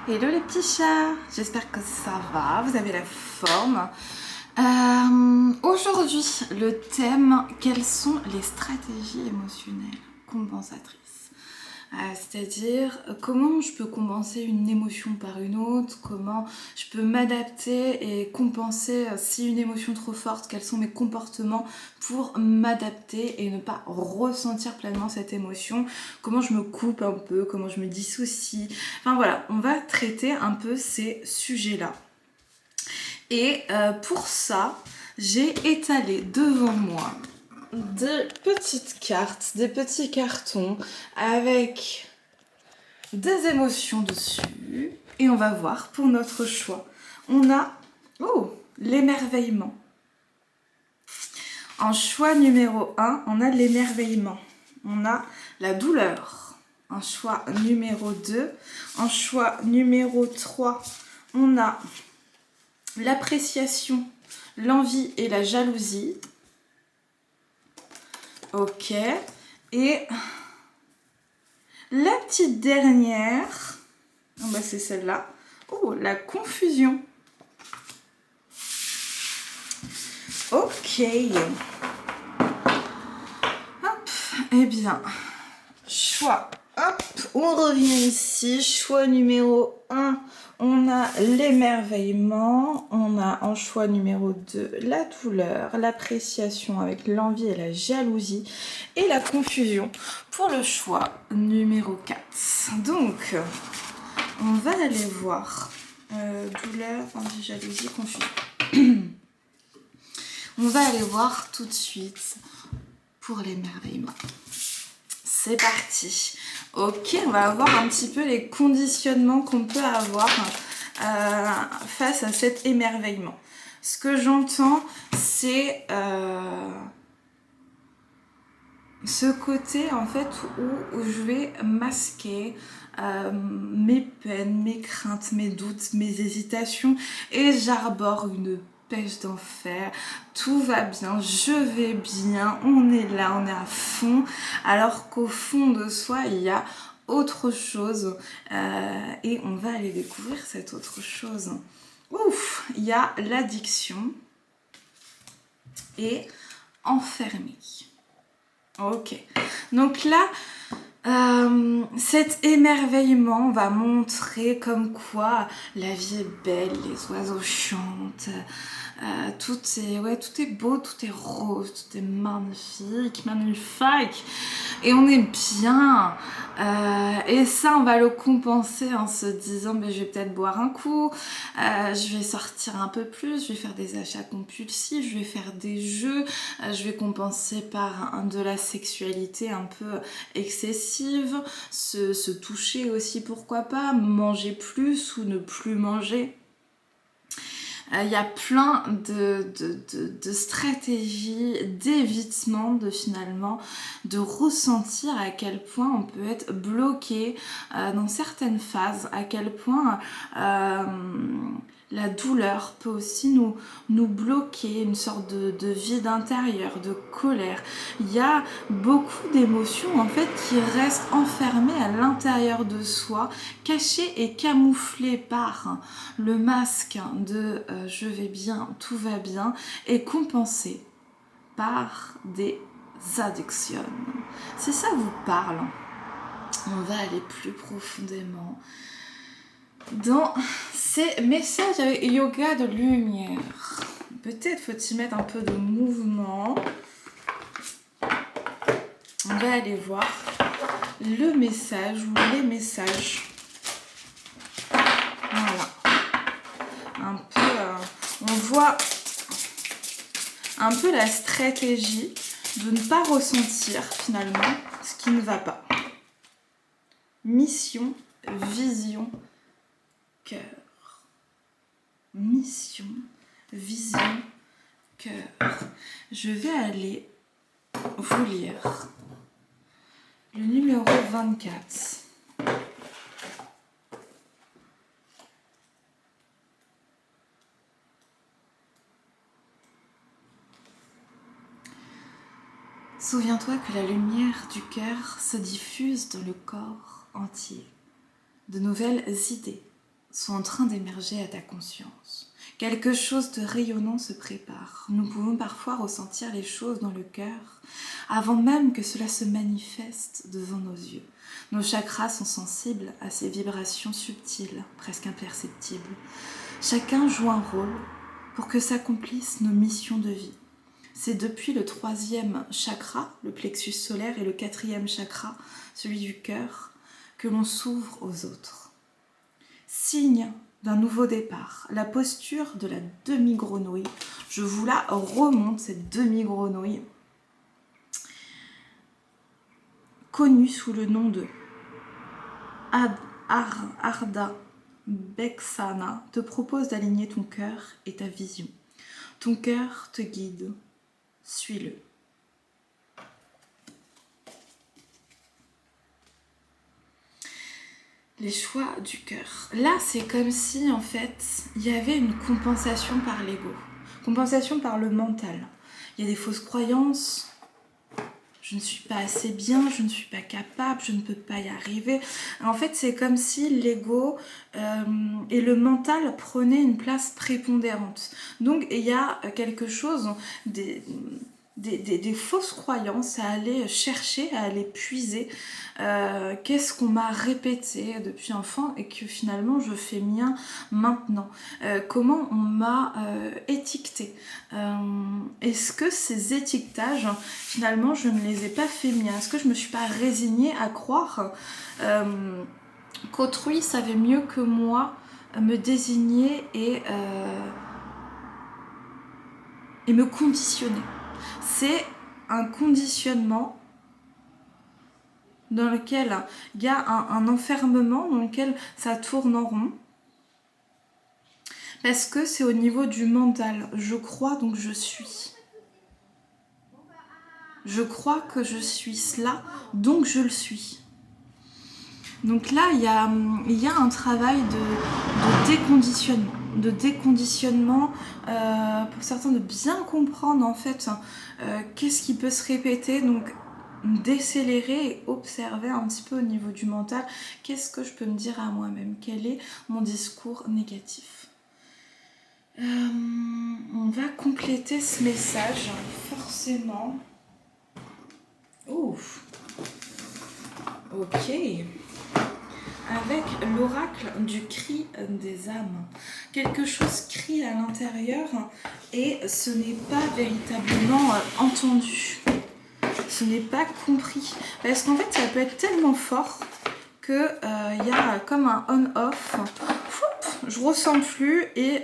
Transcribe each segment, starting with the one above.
Hello les petits chats, j'espère que ça va, vous avez la forme. Aujourd'hui, le thème, quelles sont les stratégies émotionnelles compensatrices? C'est-à-dire comment je peux compenser une émotion par une autre, comment je peux m'adapter et compenser si une émotion trop forte, quels sont mes comportements pour m'adapter et ne pas ressentir pleinement cette émotion, comment je me coupe un peu, comment je me dissocie. Enfin voilà, on va traiter un peu ces sujets-là. Et pour ça, j'ai étalé devant moi des petites cartes, des petits cartons avec des émotions dessus. Et on va voir pour notre choix. On a l'émerveillement. En choix numéro 1, on a l'émerveillement. On a la douleur. En choix numéro 2. En choix numéro 3, on a l'appréciation, l'envie et la jalousie. Ok. Et la petite dernière, c'est celle-là. Oh, la confusion. Ok. Hop. Eh bien, choix. Hop, on revient ici. Choix numéro 1, on a l'émerveillement. On a en choix numéro 2 la douleur, l'appréciation avec l'envie et la jalousie et la confusion pour le choix numéro 4. Donc, on va aller voir douleur, envie, jalousie, confusion. On va aller voir tout de suite pour l'émerveillement. C'est parti. Ok, on va voir un petit peu les conditionnements qu'on peut avoir face à cet émerveillement. Ce que j'entends, c'est ce côté en fait où je vais masquer mes peines, mes craintes, mes doutes, mes hésitations et j'arbore une pêche d'enfer, tout va bien, je vais bien, on est là, on est à fond, alors qu'au fond de soi, il y a autre chose et on va aller découvrir cette autre chose. Ouf, il y a l'addiction et enfermé. Ok, donc là, cet émerveillement va montrer comme quoi la vie est belle, les oiseaux chantent, tout est beau, tout est rose, tout est magnifique, et on est bien. Et ça, on va le compenser en se disant, je vais peut-être boire un coup, je vais sortir un peu plus, je vais faire des achats compulsifs, je vais faire des jeux, je vais compenser par de la sexualité un peu excessive, se toucher aussi, pourquoi pas, manger plus ou ne plus manger. Il y a plein de stratégies d'évitement finalement de ressentir à quel point on peut être bloqué dans certaines phases, à quel point la douleur peut aussi nous bloquer, une sorte de vide intérieur, de colère. Il y a beaucoup d'émotions en fait qui restent enfermées à l'intérieur de soi, cachées et camouflées par le masque de je vais bien, tout va bien, et compensées par des addictions. Si ça vous parle, on va aller plus profondément dans ces messages avec yoga de lumière. Peut-être faut-il mettre un peu de mouvement. On va aller voir le message ou les messages. Voilà. Un peu, on voit un peu la stratégie de ne pas ressentir finalement ce qui ne va pas. Mission, vision, cœur. Mission, vision, cœur. Je vais aller vous lire le numéro 24. Souviens-toi que la lumière du cœur se diffuse dans le corps entier. De nouvelles idées, sont en train d'émerger à ta conscience. Quelque chose de rayonnant se prépare. Nous pouvons parfois ressentir les choses dans le cœur avant même que cela se manifeste devant nos yeux. Nos chakras sont sensibles à ces vibrations subtiles, presque imperceptibles. Chacun joue un rôle pour que s'accomplissent nos missions de vie. C'est depuis le 3e chakra, le plexus solaire, et le 4e chakra, celui du cœur, que l'on s'ouvre aux autres. Signe d'un nouveau départ, la posture de la demi-grenouille. Je vous la remonte, cette demi-grenouille, connue sous le nom de Ardha Bhekshana, te propose d'aligner ton cœur et ta vision. Ton cœur te guide, suis-le. Les choix du cœur. Là, c'est comme si, en fait, il y avait une compensation par l'ego, compensation par le mental. Il y a des fausses croyances. Je ne suis pas assez bien, je ne suis pas capable, je ne peux pas y arriver. En fait, c'est comme si l'ego et le mental prenaient une place prépondérante. Donc, il y a quelque chose, des fausses croyances à aller chercher, à aller puiser. Qu'est-ce qu'on m'a répété depuis enfant et que finalement je fais mien maintenant, comment on m'a étiqueté, est-ce que ces étiquetages finalement je ne les ai pas fait miens, est-ce que je me suis pas résignée à croire qu'autrui savait mieux que moi me désigner et me conditionner. C'est un conditionnement dans lequel il y a un enfermement, dans lequel ça tourne en rond. Parce que c'est au niveau du mental. Je crois, donc je suis. Je crois que je suis cela, donc je le suis. Donc là, il y a un travail de déconditionnement. De déconditionnement, pour certains, de bien comprendre en fait qu'est-ce qui peut se répéter. Donc, décélérer et observer un petit peu au niveau du mental, qu'est-ce que je peux me dire à moi-même, quel est mon discours négatif. On va compléter ce message forcément. Ouf. Ok. Avec l'oracle du cri des âmes. Quelque chose crie à l'intérieur et ce n'est pas véritablement entendu. Ce n'est pas compris. Parce qu'en fait, ça peut être tellement fort qu'il y a comme un on-off. Je ressens plus et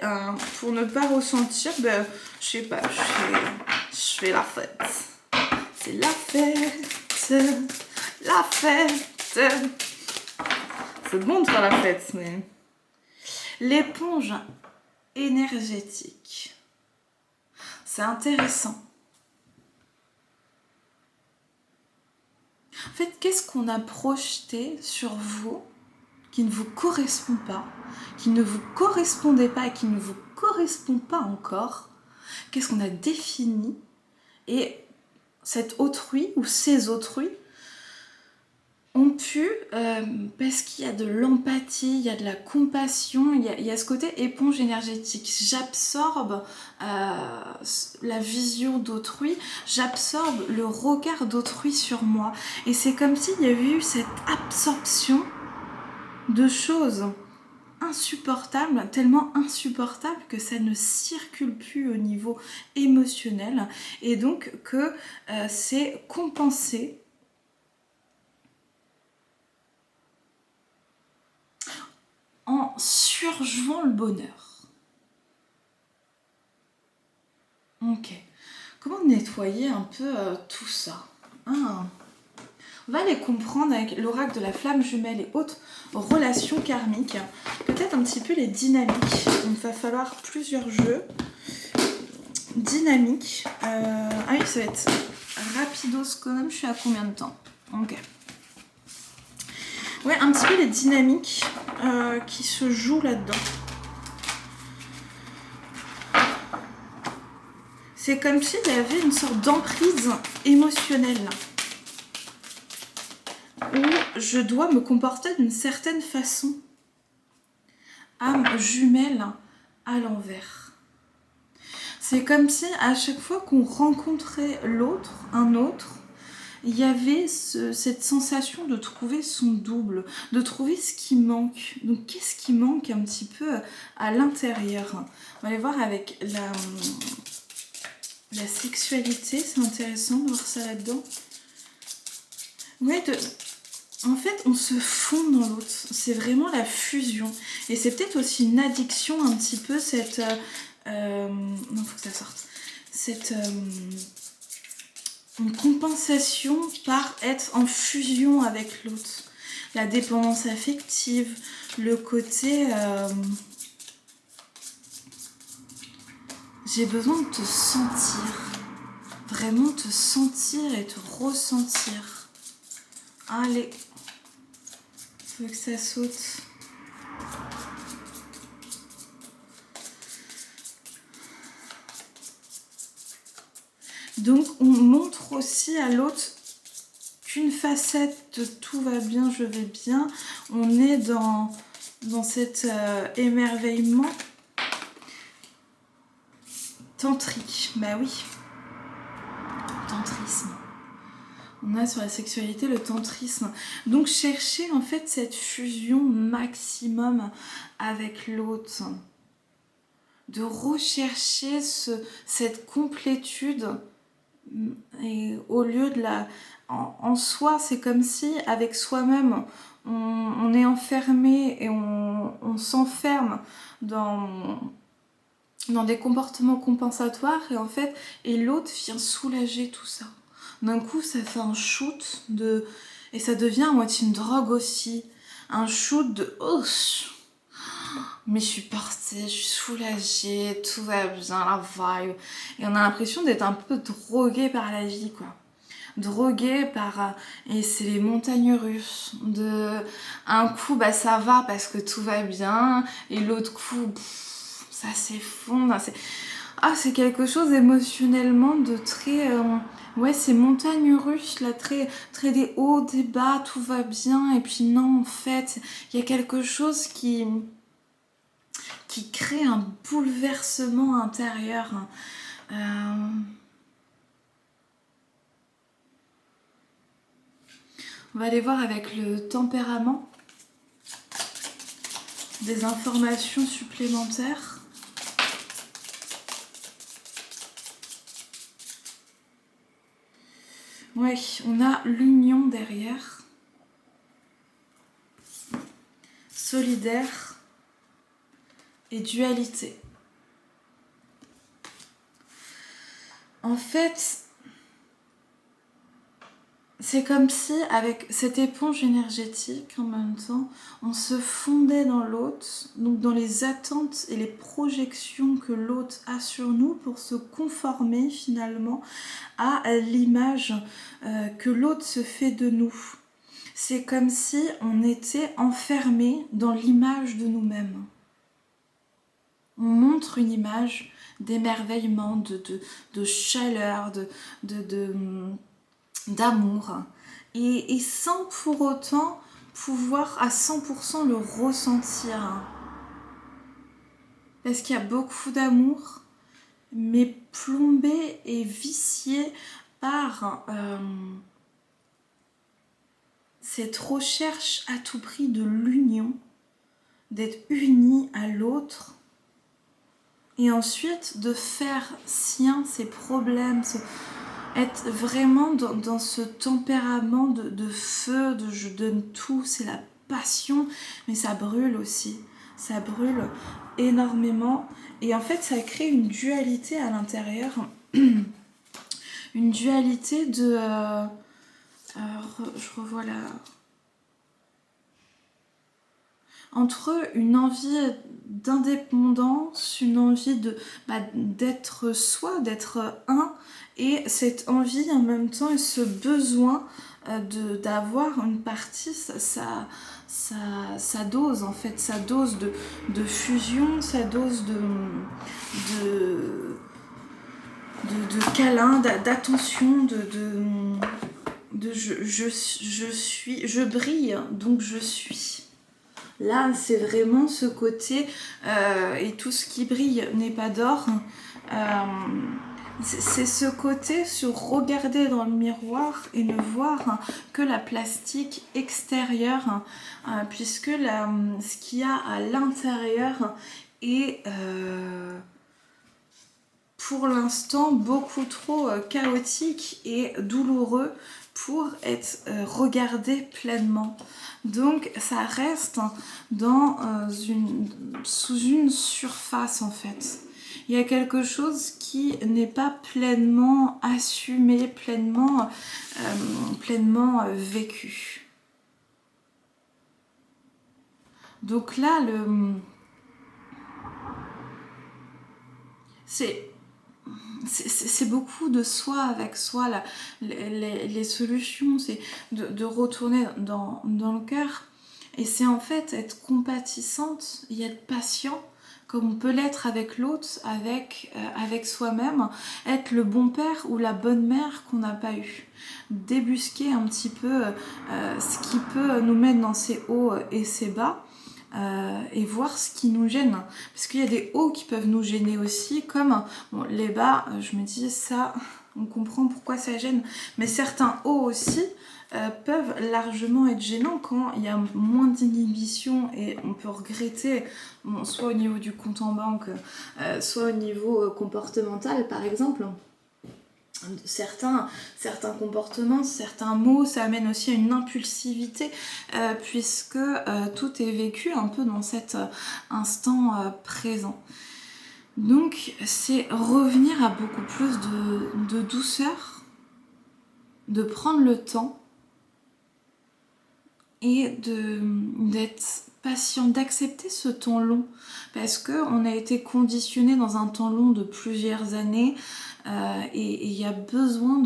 pour ne pas ressentir, ben, je sais pas, je fais la fête. C'est la fête, la fête. C'est bon de faire la fête, mais... L'éponge énergétique. C'est intéressant. En fait, qu'est-ce qu'on a projeté sur vous qui ne vous correspond pas, qui ne vous correspondait pas et qui ne vous correspond pas encore? Qu'est-ce qu'on a défini? Et cet autrui ou ces autrui ont pu, parce qu'il y a de l'empathie, il y a de la compassion, il y a ce côté éponge énergétique. J'absorbe la vision d'autrui, j'absorbe le regard d'autrui sur moi. Et c'est comme s'il y avait eu cette absorption de choses insupportables, tellement insupportables que ça ne circule plus au niveau émotionnel. Et donc que c'est compensé en surjouant le bonheur. Ok. Comment nettoyer un peu tout ça? On va aller comprendre avec l'oracle de la flamme jumelle et autres relations karmiques. Peut-être un petit peu les dynamiques. Il va falloir plusieurs jeux. Dynamiques. Ah oui, ça va être rapidos quand même. Je suis à combien de temps? Ok. Ouais, un petit peu les dynamiques qui se jouent là-dedans. C'est comme s'il y avait une sorte d'emprise émotionnelle où je dois me comporter d'une certaine façon âmes jumelles à l'envers. C'est comme si à chaque fois qu'on rencontrait l'autre, un autre, il y avait cette sensation de trouver son double, de trouver ce qui manque. Donc qu'est-ce qui manque un petit peu à l'intérieur? On va aller voir avec la sexualité, c'est intéressant de voir ça là-dedans. Ouais, en fait, on se fond dans l'autre. C'est vraiment la fusion. Et c'est peut-être aussi une addiction un petit peu, cette... non, faut que ça sorte. Cette... une compensation par être en fusion avec l'autre. La dépendance affective, le côté... j'ai besoin de te sentir. Vraiment te sentir et te ressentir. Allez. Faut que ça saute. Donc on montre aussi à l'autre qu'une facette de tout va bien, je vais bien. On est dans cet émerveillement tantrique. Bah oui, tantrisme. On a sur la sexualité le tantrisme. Donc chercher en fait cette fusion maximum avec l'autre. De rechercher cette complétude. Et au lieu de la... En soi, c'est comme si avec soi-même, on est enfermé et on s'enferme dans des comportements compensatoires et en fait, et l'autre vient soulager tout ça. D'un coup, ça fait un shoot de... Et ça devient à moitié une drogue aussi. Un shoot de... Oh, mais je suis partie, je suis soulagée, tout va bien, la vibe. Et on a l'impression d'être un peu drogué par la vie, quoi. Drogué par... Et c'est les montagnes russes. Un coup, bah ça va parce que tout va bien. Et l'autre coup, ça s'effondre. C'est quelque chose émotionnellement de très... ouais, c'est montagnes russes, là, très des hauts, des bas, tout va bien. Et puis non, en fait, il y a quelque chose qui crée un bouleversement intérieur. On va aller voir avec le tempérament des informations supplémentaires. Ouais, on a l'union derrière. Solidaire et dualité. En fait, c'est comme si, avec cette éponge énergétique, en même temps, on se fondait dans l'autre, donc dans les attentes et les projections que l'autre a sur nous pour se conformer finalement à l'image que l'autre se fait de nous. C'est comme si on était enfermé dans l'image de nous-mêmes. On montre une image d'émerveillement, de chaleur, d'amour, et sans pour autant pouvoir à 100% le ressentir. Parce qu'il y a beaucoup d'amour, mais plombé et vicié par cette recherche à tout prix de l'union, d'être unis à l'autre, et ensuite de faire sien ses problèmes, être vraiment dans ce tempérament de feu, de je donne tout, c'est la passion, mais ça brûle aussi, ça brûle énormément, et en fait ça crée une dualité à l'intérieur, une dualité de... je revois là... Entre une envie d'indépendance, une envie d'être soi, d'être un, et cette envie en même temps et ce besoin d'avoir une partie, ça dose en fait, sa dose de fusion, sa dose de câlin, d'attention, je brille, donc je suis. Là, c'est vraiment ce côté, et tout ce qui brille n'est pas d'or. C'est ce côté sur regarder dans le miroir et ne voir que la plastique extérieure, puisque ce qu'il y a à l'intérieur est pour l'instant beaucoup trop chaotique et douloureux pour être regardé pleinement. Donc ça reste sous une surface en fait. Il y a quelque chose qui n'est pas pleinement assumé, pleinement vécu. Donc là, c'est beaucoup de soi avec soi. Là. Les solutions, c'est de retourner dans le cœur. Et c'est en fait être compatissante et être patient, comme on peut l'être avec l'autre, avec soi-même, être le bon père ou la bonne mère qu'on n'a pas eu. Débusquer un petit peu ce qui peut nous mettre dans ses hauts et ses bas. Et voir ce qui nous gêne, parce qu'il y a des hauts qui peuvent nous gêner aussi, comme les bas, je me dis ça, on comprend pourquoi ça gêne, mais certains hauts aussi peuvent largement être gênants quand il y a moins d'inhibition, et on peut regretter, soit au niveau du compte en banque, soit au niveau comportemental par exemple. Certains comportements, certains mots, ça amène aussi à une impulsivité, puisque tout est vécu un peu dans cet instant présent. Donc c'est revenir à beaucoup plus de douceur, de prendre le temps et d'être patient, d'accepter ce temps long, parce qu'on a été conditionné dans un temps long de plusieurs années, et il y a besoin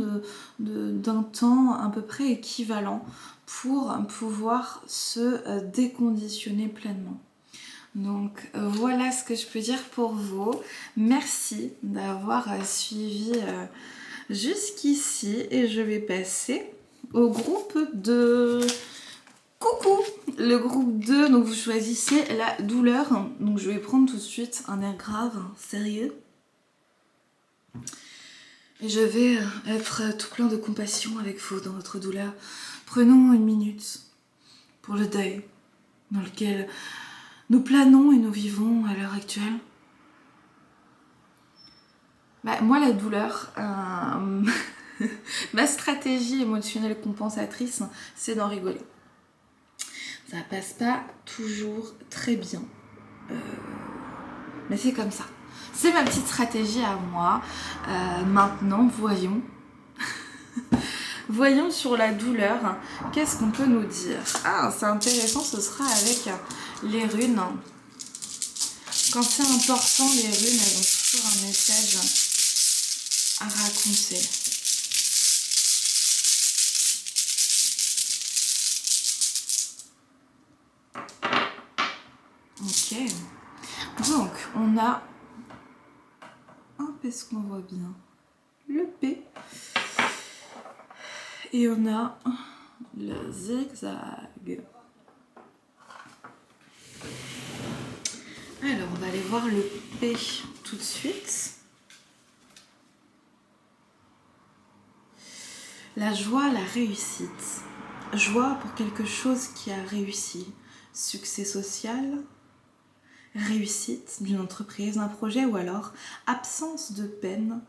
d'un temps à peu près équivalent pour pouvoir se déconditionner pleinement. Donc voilà ce que je peux dire pour vous. Merci d'avoir suivi jusqu'ici, et je vais passer au groupe de... Coucou, le groupe 2, donc vous choisissez la douleur. Donc je vais prendre tout de suite un air grave, sérieux. Et je vais être tout plein de compassion avec vous dans votre douleur. Prenons une minute pour le deuil dans lequel nous planons et nous vivons à l'heure actuelle. Moi, la douleur, ma stratégie émotionnelle compensatrice, c'est d'en rigoler. Ça passe pas toujours très bien, mais c'est comme ça. C'est ma petite stratégie à moi. Maintenant, voyons. Voyons sur la douleur, qu'est-ce qu'on peut nous dire? Ah, c'est intéressant, ce sera avec les runes. Quand c'est important, les runes, elles ont toujours un message à raconter. Ok. Donc, on a... Hop, est-ce qu'on voit bien? Le P. Et on a le zigzag. Alors, on va aller voir le P tout de suite. La joie, la réussite. Joie pour quelque chose qui a réussi. Succès social, réussite d'une entreprise, d'un projet, ou alors absence de peine,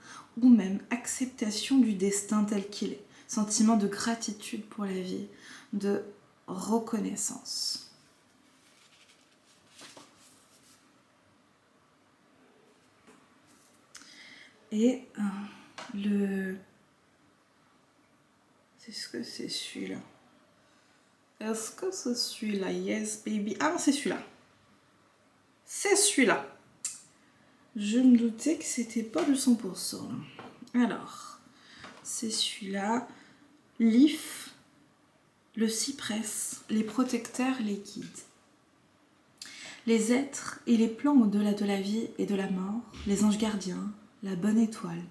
ou même acceptation du destin tel qu'il est. Sentiment de gratitude pour la vie, de reconnaissance. Et est-ce que c'est celui-là? Est-ce que c'est celui-là? Yes, baby. Ah non, c'est celui-là. C'est celui-là. Je me doutais que c'était pas du 100%. Alors, c'est celui-là. L'if, le cyprès, les protecteurs, les guides. Les êtres et les plans au-delà de la vie et de la mort, les anges gardiens, la bonne étoile,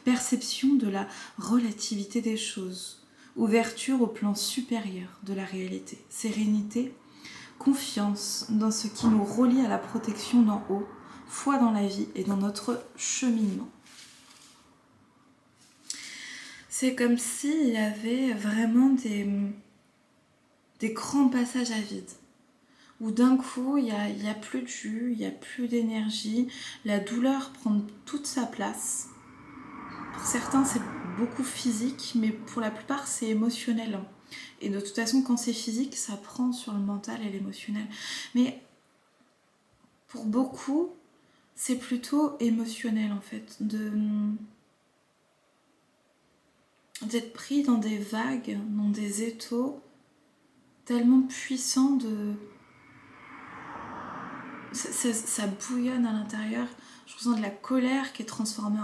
perception de la relativité des choses, ouverture au plan supérieur de la réalité, sérénité confiance dans ce qui nous relie à la protection d'en haut, foi dans la vie et dans notre cheminement. C'est comme s'il y avait vraiment des grands passages à vide, où d'un coup, il y a plus de jus, il n'y a plus d'énergie, la douleur prend toute sa place. Pour certains, c'est beaucoup physique, mais pour la plupart, c'est émotionnel. Et de toute façon, quand c'est physique, ça prend sur le mental et l'émotionnel. Mais pour beaucoup, c'est plutôt émotionnel, en fait, d'être pris dans des vagues, dans des étaux tellement puissants ça bouillonne à l'intérieur. Je ressens de la colère qui est transformée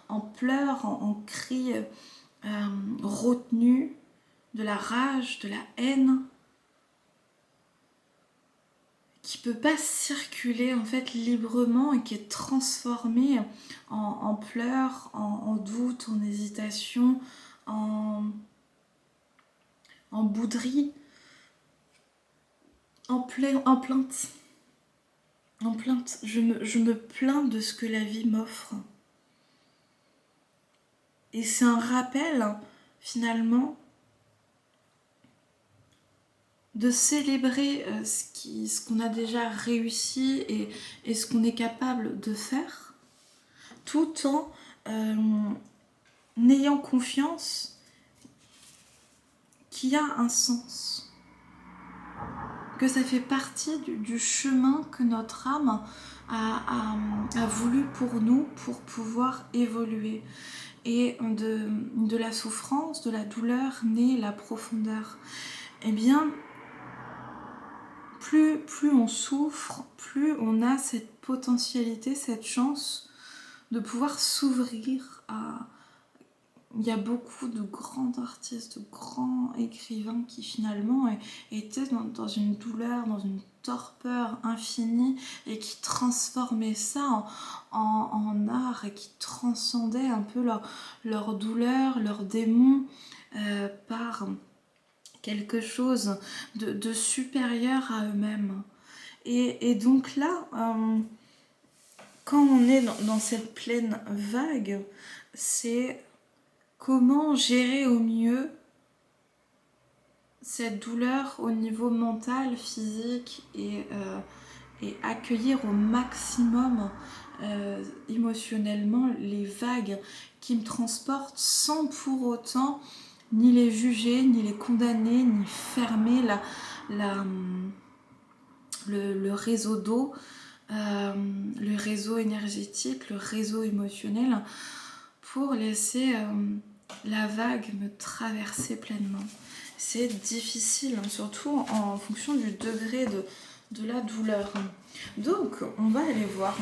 en pleurs, en cris retenus, de la rage, de la haine, qui peut pas circuler en fait librement et qui est transformée en pleurs, en doute, en hésitation, en bouderie, en plainte. En plainte, je me plains de ce que la vie m'offre. Et c'est un rappel, finalement, de célébrer ce qu'on a déjà réussi et ce qu'on est capable de faire, tout en ayant confiance qu'il y a un sens. Que ça fait partie du chemin que notre âme a voulu pour nous, pour pouvoir évoluer. Et de la souffrance, de la douleur, naît la profondeur. Eh bien, plus on souffre, plus on a cette potentialité, cette chance de pouvoir s'ouvrir à... Il y a beaucoup de grands artistes, de grands écrivains qui finalement étaient dans une douleur, dans une torpeur infinie et qui transformaient ça en art et qui transcendaient un peu leur douleur, leurs démons par quelque chose de supérieur à eux-mêmes. Et donc là, quand on est dans cette pleine vague, c'est... Comment gérer au mieux cette douleur au niveau mental, physique et accueillir au maximum émotionnellement les vagues qui me transportent sans pour autant ni les juger, ni les condamner, ni fermer le réseau d'eau, le réseau énergétique, le réseau émotionnel pour laisser... la vague me traversait pleinement. C'est difficile, surtout en fonction du degré de la douleur. Donc, on va aller voir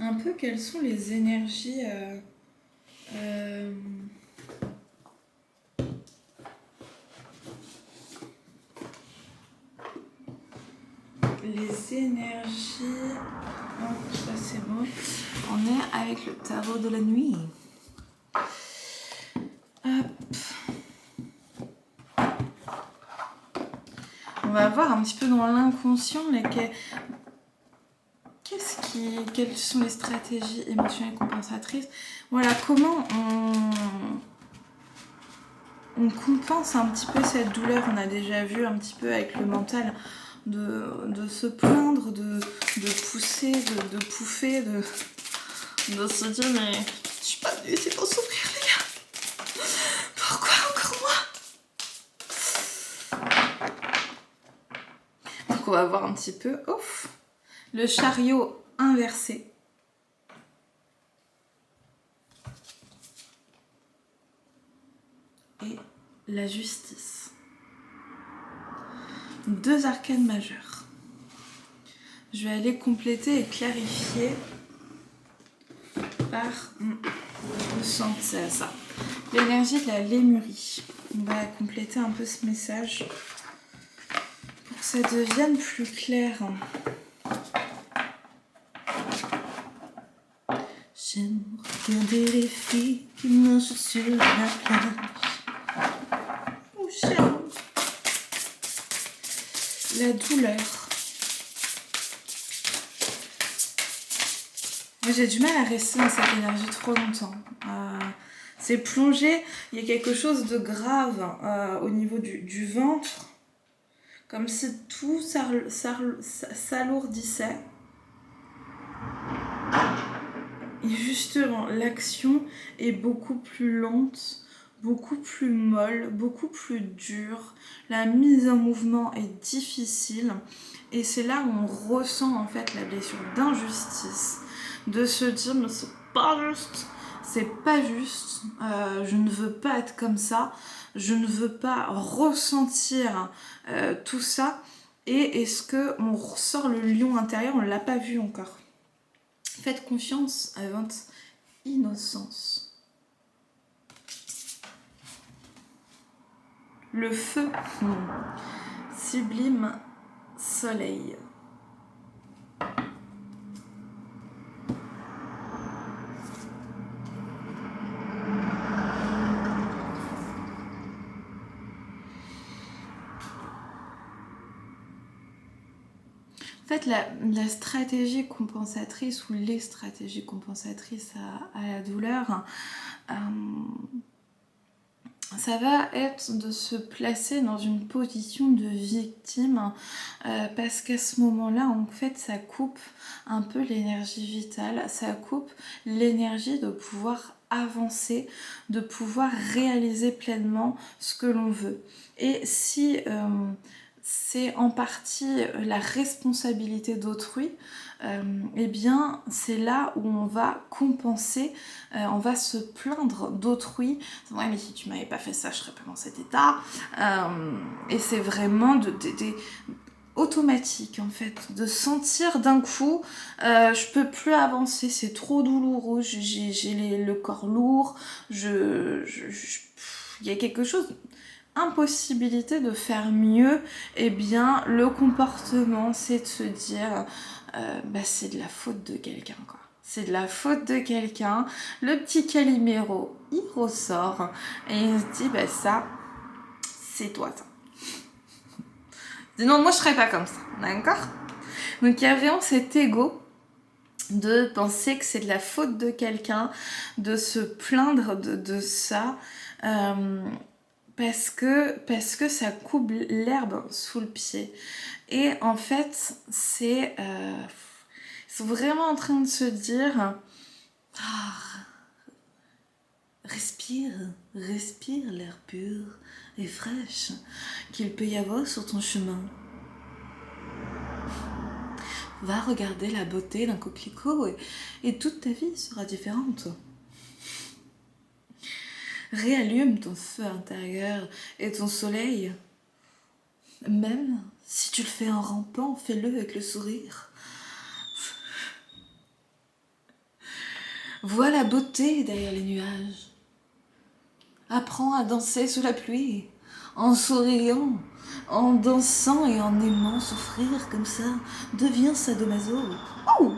un peu quelles sont les énergies les énergies... Oh, ça c'est bon. On est avec le tarot de la nuit. On va voir un petit peu dans l'inconscient quelles sont les stratégies émotionnelles compensatrices. Voilà, comment on compense un petit peu cette douleur. On a déjà vu un petit peu avec le mental de se plaindre, de pousser, de pouffer, de se dire mais je suis pas venue ici pour souffrir les gars. Pourquoi encore moi? Donc on va voir un petit peu. Ouf, le chariot inversé. Et la justice. 2 arcanes majeures. Je vais aller compléter et clarifier par le centre, c'est ça. L'énergie de la lémurie. On va compléter un peu ce message pour que ça devienne plus clair. J'aime regarder les filles qui marchent sur la plage. Oh, j'aime. la douleur. Moi, j'ai du mal à rester dans cette énergie trop longtemps. C'est plongé, il y a quelque chose de grave au niveau du ventre, comme si tout s'alourdissait. Et justement, l'action est beaucoup plus lente, beaucoup plus molle, beaucoup plus dure. La mise en mouvement est difficile. Et c'est là où on ressent en fait la blessure d'injustice. De se dire, mais c'est pas juste. C'est pas juste. Je ne veux pas être comme ça. Je ne veux pas ressentir tout ça. Et est-ce qu'on ressort le lion intérieur? On ne l'a pas vu encore. Faites confiance à votre innocence. Le feu, sublime soleil. En fait, la stratégie compensatrice ou les stratégies compensatrices à la douleur, ça va être de se placer dans une position de victime parce qu'à ce moment-là, en fait, ça coupe un peu l'énergie vitale, ça coupe l'énergie de pouvoir avancer, de pouvoir réaliser pleinement ce que l'on veut. Et si c'est en partie la responsabilité d'autrui, eh bien c'est là où on va compenser, on va se plaindre d'autrui. Ouais, mais si tu m'avais pas fait ça, je serais pas dans cet état. Et c'est vraiment automatique en fait, de sentir d'un coup je peux plus avancer, c'est trop douloureux, j'ai le corps lourd, il y a quelque chose, impossibilité de faire mieux. Eh bien le comportement c'est de se dire c'est de la faute de quelqu'un quoi. C'est de la faute de quelqu'un. Le petit Calimero, il ressort et il se dit ça, c'est toi ça. Non, moi je serais pas comme ça, d'accord? Donc il y a vraiment cet ego de penser que c'est de la faute de quelqu'un, de se plaindre de ça, parce que ça coupe l'herbe sous le pied. Et en fait, ils sont vraiment en train de se dire respire l'air pur et fraîche qu'il peut y avoir sur ton chemin. Va regarder la beauté d'un coquelicot et toute ta vie sera différente. Réallume ton feu intérieur et ton soleil. Même si tu le fais en rampant, fais-le avec le sourire. Vois la beauté derrière les nuages. Apprends à danser sous la pluie, en souriant, en dansant et en aimant souffrir comme ça. Deviens sadomaso. Oh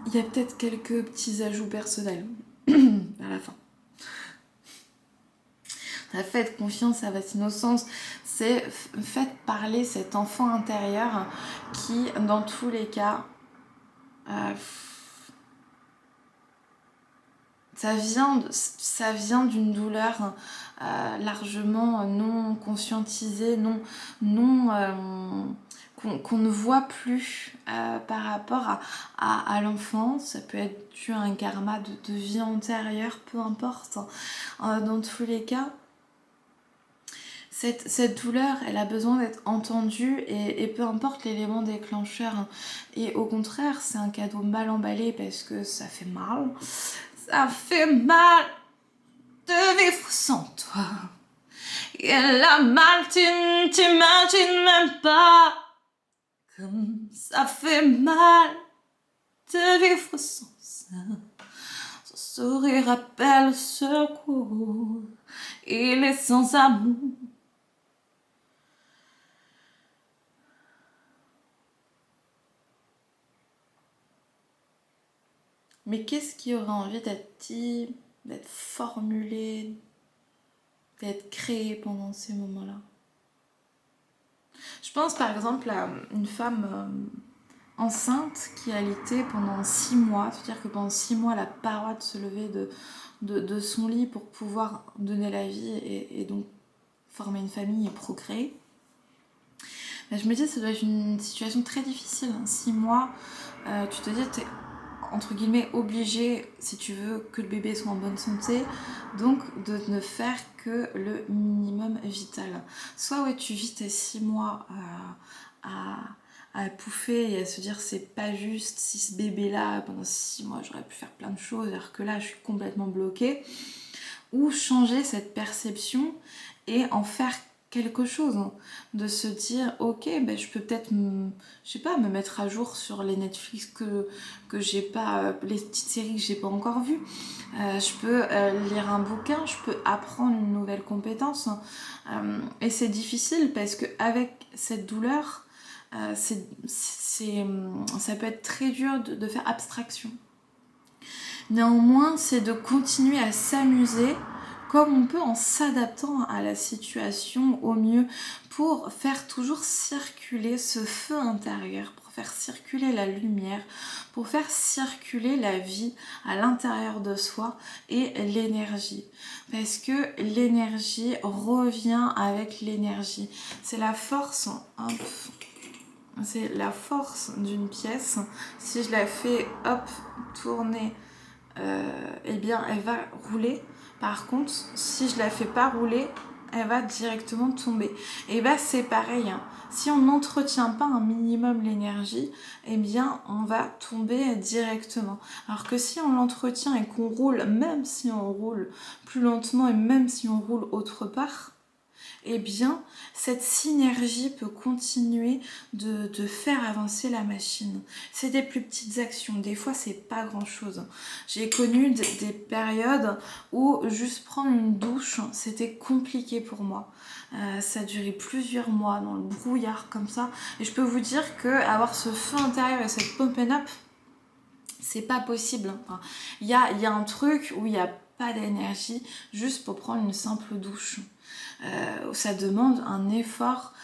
il y a peut-être quelques petits ajouts personnels à la fin. Faites confiance à votre innocence. Faites parler cet enfant intérieur qui, dans tous les cas, ça vient d'une douleur largement non conscientisée, qu'on ne voit plus par rapport à l'enfance. Ça peut être dû à un karma de vie antérieure, peu importe. Dans tous les cas, cette douleur, elle a besoin d'être entendue et peu importe l'élément déclencheur. Et au contraire, c'est un cadeau mal emballé parce que ça fait mal. Ça fait mal de vivre sans toi. Et la mal, tu t'imagines même pas comme ça fait mal de vivre sans ça. Son sourire appelle secours. Il est sans amour. Mais qu'est-ce qui aurait envie d'être dit, d'être formulé, d'être créé pendant ces moments-là. Je pense par exemple à une femme enceinte qui a allaité pendant 6 mois, c'est-à-dire que pendant 6 mois, elle n'a pas le droit de se lever de son lit pour pouvoir donner la vie et donc former une famille et procréer. Mais je me dis que ça doit être une situation très difficile. 6 mois, tu te dis que tu es entre guillemets obligé, si tu veux que le bébé soit en bonne santé, donc de ne faire que le minimum vital. Soit ouais, tu vis tes 6 mois à pouffer et à se dire c'est pas juste, si ce bébé là pendant 6 mois j'aurais pu faire plein de choses alors que là je suis complètement bloquée, ou changer cette perception et en faire quelque chose, de se dire ok ben je peux peut-être je sais pas, me mettre à jour sur les Netflix que j'ai pas, les petites séries que j'ai pas encore vues, je peux lire un bouquin, je peux apprendre une nouvelle compétence, et c'est difficile parce que avec cette douleur ça peut être très dur de faire abstraction. Néanmoins, c'est de continuer à s'amuser comme on peut en s'adaptant à la situation au mieux pour faire toujours circuler ce feu intérieur, pour faire circuler la lumière, pour faire circuler la vie à l'intérieur de soi et l'énergie. Parce que l'énergie revient avec l'énergie. C'est la force, c'est la force d'une pièce. Si je la fais tourner, eh bien elle va rouler. Par contre, si je la fais pas rouler, elle va directement tomber. Et bah c'est pareil, hein. Si on n'entretient pas un minimum l'énergie, eh bien on va tomber directement. Alors que si on l'entretient et qu'on roule, même si on roule plus lentement et même si on roule autre part, eh bien cette synergie peut continuer de faire avancer la machine. C'est des plus petites actions, des fois c'est pas grand chose. J'ai connu des périodes où juste prendre une douche c'était compliqué pour moi. Ça a duré plusieurs mois dans le brouillard comme ça, et je peux vous dire que avoir ce feu intérieur et cette pump and up, c'est pas possible. Enfin, il y a un truc où il n'y a pas d'énergie juste pour prendre une simple douche. Ça demande un effort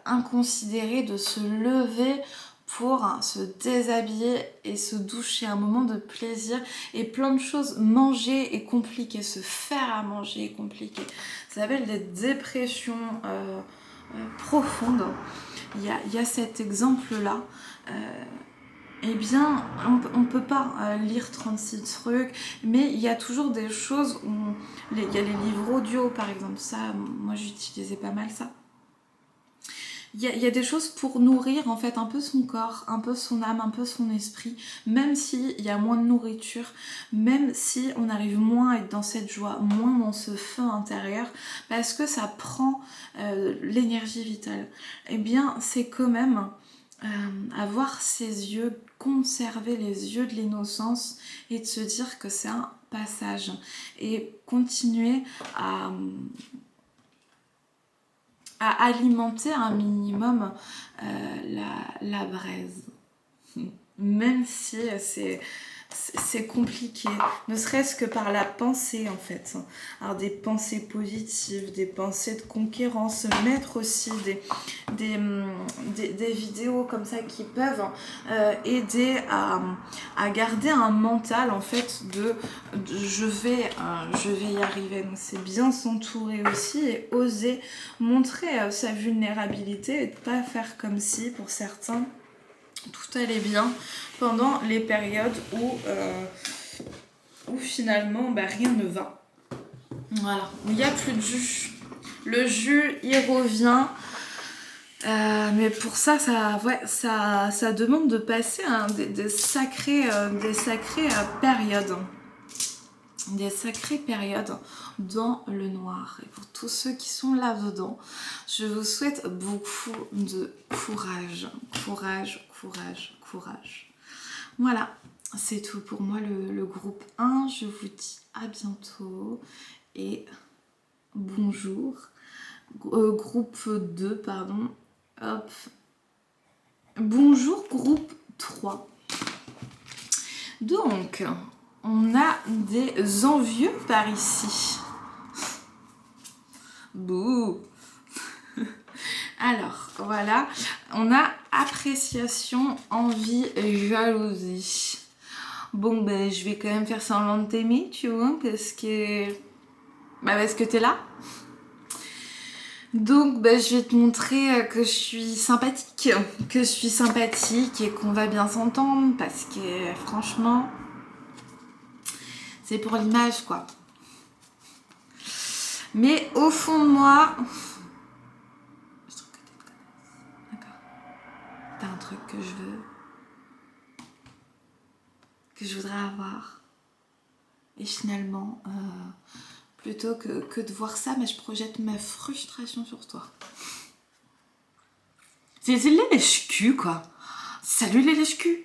inconsidéré de se lever pour se déshabiller et se doucher, un moment de plaisir, et plein de choses. Manger est compliqué, se faire à manger est compliqué. Ça s'appelle des dépressions profondes. Il y a cet exemple-là. Eh bien, on peut pas lire 36 trucs, mais il y a toujours des choses où... Il y a les livres audio, par exemple. Ça, moi, j'utilisais pas mal ça. Il y a des choses pour nourrir, en fait, un peu son corps, un peu son âme, un peu son esprit, même s'il y a moins de nourriture, même si on arrive moins à être dans cette joie, moins dans ce feu intérieur, parce que ça prend l'énergie vitale. Eh bien, c'est quand même... avoir ses yeux, conserver les yeux de l'innocence et de se dire que c'est un passage, et continuer à alimenter un minimum la braise, même si c'est compliqué, ne serait-ce que par la pensée en fait. Alors des pensées positives, des pensées de conquérant, se mettre aussi des vidéos comme ça qui peuvent aider à garder un mental en fait de je vais y arriver. Donc c'est bien s'entourer aussi et oser montrer sa vulnérabilité et de pas faire comme si pour certains tout allait bien pendant les périodes où finalement rien ne va. Voilà, il n'y a plus de jus. Le jus, il revient. Mais pour ça, ça demande de passer des sacrées périodes. Des sacrées périodes dans le noir. Et pour tous ceux qui sont là-dedans, je vous souhaite beaucoup de courage. Courage, courage, courage. Voilà, c'est tout pour moi le groupe 1. Je vous dis à bientôt et bonjour. Groupe 2, pardon. Hop. Bonjour groupe 3. Donc, on a des envieux par ici. Bouh. Alors, voilà. On a appréciation, envie, jalousie. Bon, ben, je vais quand même faire semblant de t'aimer, tu vois, parce que... Bah, parce que t'es là. Donc, ben, je vais te montrer que je suis sympathique. Que je suis sympathique et qu'on va bien s'entendre, parce que, franchement, c'est pour l'image, quoi. Mais au fond de moi... Je trouve que t'es une connasse. D'accord. T'as un truc que je veux... que je voudrais avoir. Et finalement, plutôt que de voir ça, mais je projette ma frustration sur toi. C'est les lèche-cul, quoi. Salut les lèche-cul.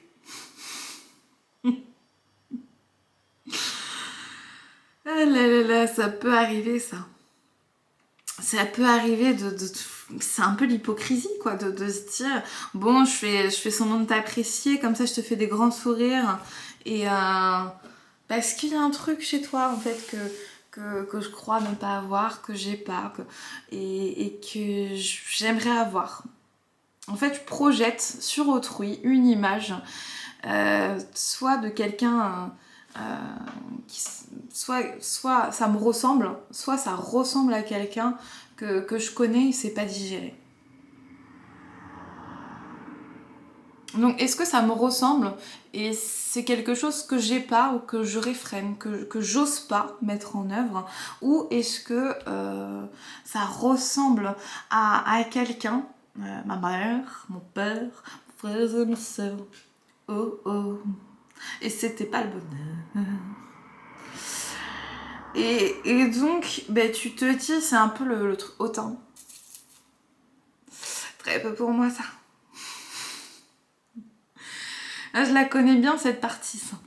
Ah là là là, ça peut arriver, ça. Ça peut arriver de c'est un peu l'hypocrisie, quoi, de se dire, bon, je fais semblant de t'apprécier, comme ça je te fais des grands sourires, et parce qu'il y a un truc chez toi, en fait, que je crois ne pas avoir, que j'ai pas, et que j'aimerais avoir. En fait, je projette sur autrui une image, soit de quelqu'un qui, soit ça me ressemble, soit ça ressemble à quelqu'un que je connais et c'est pas digéré. Donc, est-ce que ça me ressemble et c'est quelque chose que j'ai pas ou que je réfrène, que j'ose pas mettre en œuvre, ou est-ce que ça ressemble à quelqu'un, ma mère, mon père, mon frère et ma soeur. Oh oh. Et c'était pas le bonheur. Et donc, ben, tu te dis, c'est un peu le truc autant. Très peu pour moi, ça. Ah, je la connais bien, cette partie, ça.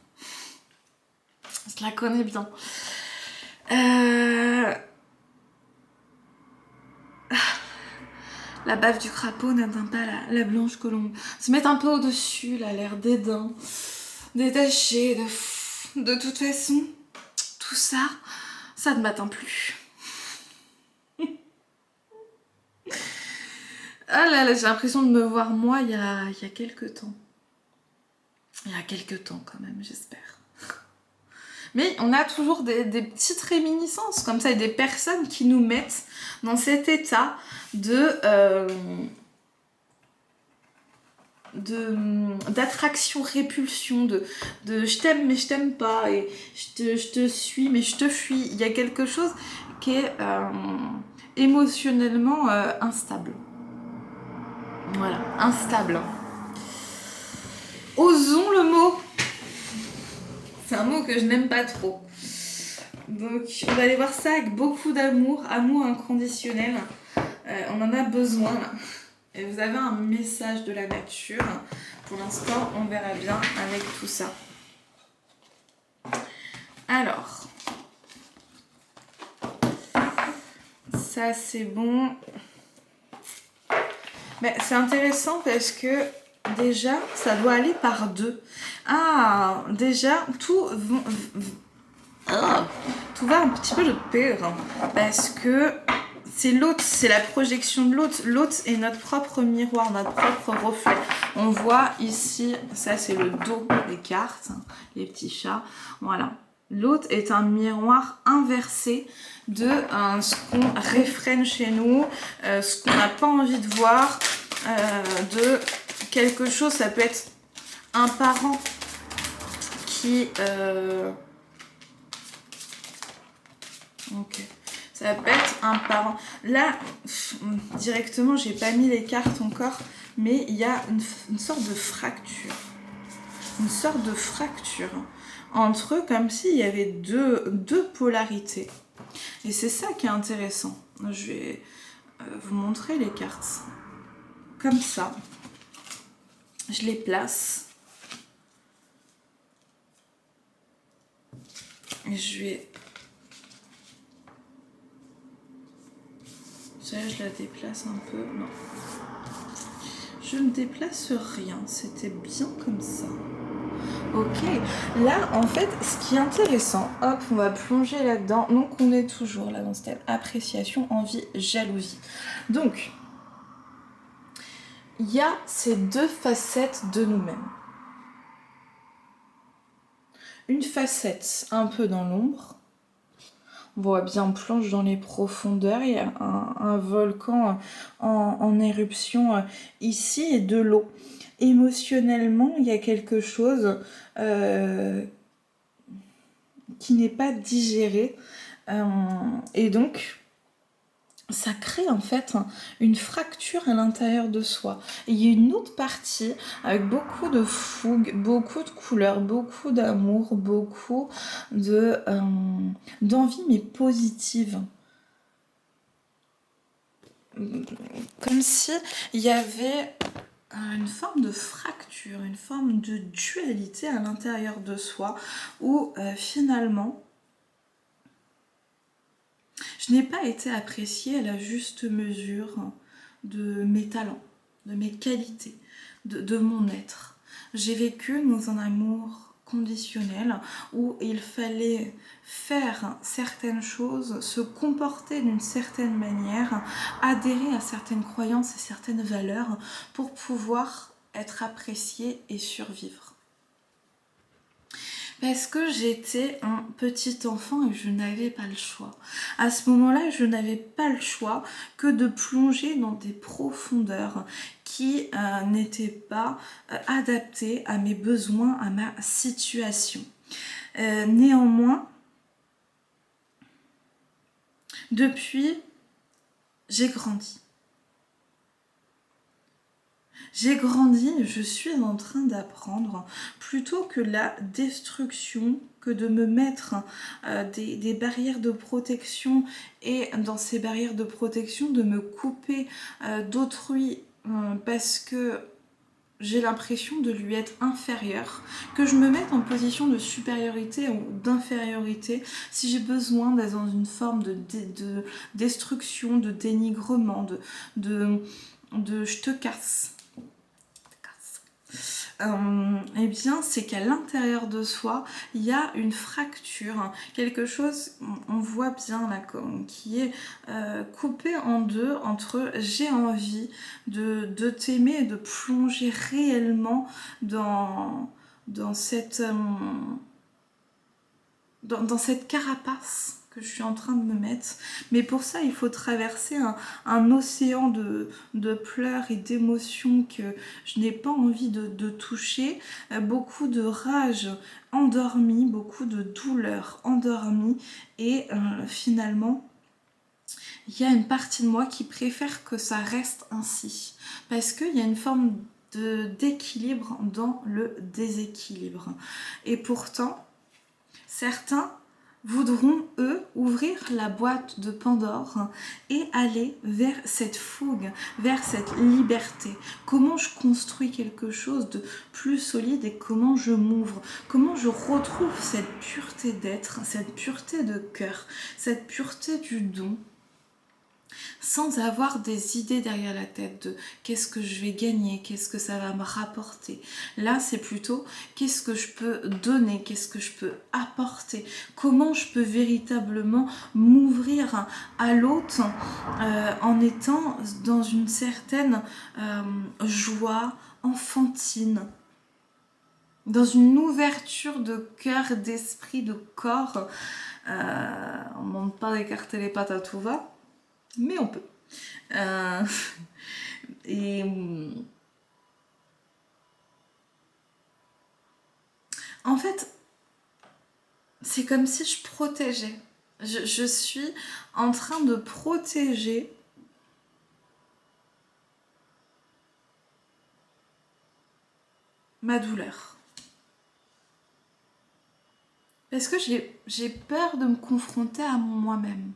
Je la connais bien. La baffe du crapaud n'atteint pas la blanche colombe. Se mettre un peu au-dessus, là, l'air dédain, détaché, de toute façon, tout ça, ça ne m'atteint plus. Ah là là, j'ai l'impression de me voir moi il y a quelques temps. Il y a quelques temps quand même, j'espère. Mais on a toujours des petites réminiscences comme ça et des personnes qui nous mettent dans cet état d'attraction, répulsion, de je t'aime mais je t'aime pas, et je te suis mais je te fuis. Il y a quelque chose qui est émotionnellement instable. Voilà, instable. Osons le mot. C'est un mot que je n'aime pas trop. Donc on va aller voir ça avec beaucoup d'amour, amour inconditionnel. On en a besoin là. Et vous avez un message de la nature. Pour l'instant, on verra bien avec tout ça. Alors, ça c'est bon. Mais c'est intéressant parce que déjà, ça doit aller par deux. Ah, déjà, tout va un petit peu de pair. Parce que c'est l'autre, c'est la projection de l'autre. L'autre est notre propre miroir, notre propre reflet. On voit ici, ça c'est le dos des cartes, les petits chats. Voilà. L'autre est un miroir inversé de ce qu'on réfrène chez nous, ce qu'on n'a pas envie de voir, de quelque chose. Ça peut être un parent qui... Ok. Ça peut être un parent. Là, directement, j'ai pas mis les cartes encore, mais il y a une sorte de fracture. Une sorte de fracture entre eux, comme s'il y avait deux polarités. Et c'est ça qui est intéressant. Je vais vous montrer les cartes. Comme ça. Je les place. Et je vais... Je la déplace un peu. Non. Je ne déplace rien. C'était bien comme ça. Ok, là en fait ce qui est intéressant, hop on va plonger là-dedans, donc on est toujours là dans ce thème appréciation, envie, jalousie. Donc il y a ces deux facettes de nous-mêmes. Une facette un peu dans l'ombre, on voit bien on plonge dans les profondeurs, il y a un volcan en éruption ici et de l'eau. Émotionnellement il y a quelque chose qui n'est pas digéré. Et donc, ça crée en fait une fracture à l'intérieur de soi. Et il y a une autre partie avec beaucoup de fougue, beaucoup de couleurs, beaucoup d'amour, beaucoup d'envie, mais positive. Comme si il y avait une forme de fracture, une forme de dualité à l'intérieur de soi, où finalement, je n'ai pas été appréciée à la juste mesure de mes talents, de mes qualités, de mon être. J'ai vécu dans un amour conditionnel où il fallait faire certaines choses, se comporter d'une certaine manière, adhérer à certaines croyances et certaines valeurs pour pouvoir être apprécié et survivre. Parce que j'étais un petit enfant et je n'avais pas le choix. À ce moment-là, je n'avais pas le choix que de plonger dans des profondeurs qui n'étaient pas adaptées à mes besoins, à ma situation. Néanmoins, depuis, j'ai grandi. J'ai grandi, je suis en train d'apprendre, plutôt que la destruction, que de me mettre des barrières de protection et dans ces barrières de protection de me couper d'autrui parce que j'ai l'impression de lui être inférieure, que je me mette en position de supériorité ou d'infériorité si j'ai besoin d'être dans une forme de destruction, de dénigrement, de je te casse. Eh bien, c'est qu'à l'intérieur de soi, il y a une fracture, quelque chose, on voit bien là, qui est coupé en deux entre j'ai envie de t'aimer et de plonger réellement dans cette, dans cette carapace que je suis en train de me mettre. Mais pour ça, il faut traverser un océan de pleurs et d'émotions que je n'ai pas envie de toucher. Beaucoup de rage endormie, beaucoup de douleur endormie. Et finalement, il y a une partie de moi qui préfère que ça reste ainsi. Parce qu'il y a une forme d'équilibre dans le déséquilibre. Et pourtant, certains voudront, eux, ouvrir la boîte de Pandore et aller vers cette fougue, vers cette liberté. Comment je construis quelque chose de plus solide et comment je m'ouvre, comment je retrouve cette pureté d'être, cette pureté de cœur, cette pureté du don, sans avoir des idées derrière la tête de qu'est-ce que je vais gagner, qu'est-ce que ça va me rapporter. Là, c'est plutôt qu'est-ce que je peux donner, qu'est-ce que je peux apporter, comment je peux véritablement m'ouvrir à l'autre en étant dans une certaine joie enfantine, dans une ouverture de cœur, d'esprit, de corps. On ne demande pas d'écarter les pattes à tout va, mais on peut. Et en fait, c'est comme si je protégeais. Je suis en train de protéger ma douleur. Parce que j'ai peur de me confronter à moi-même.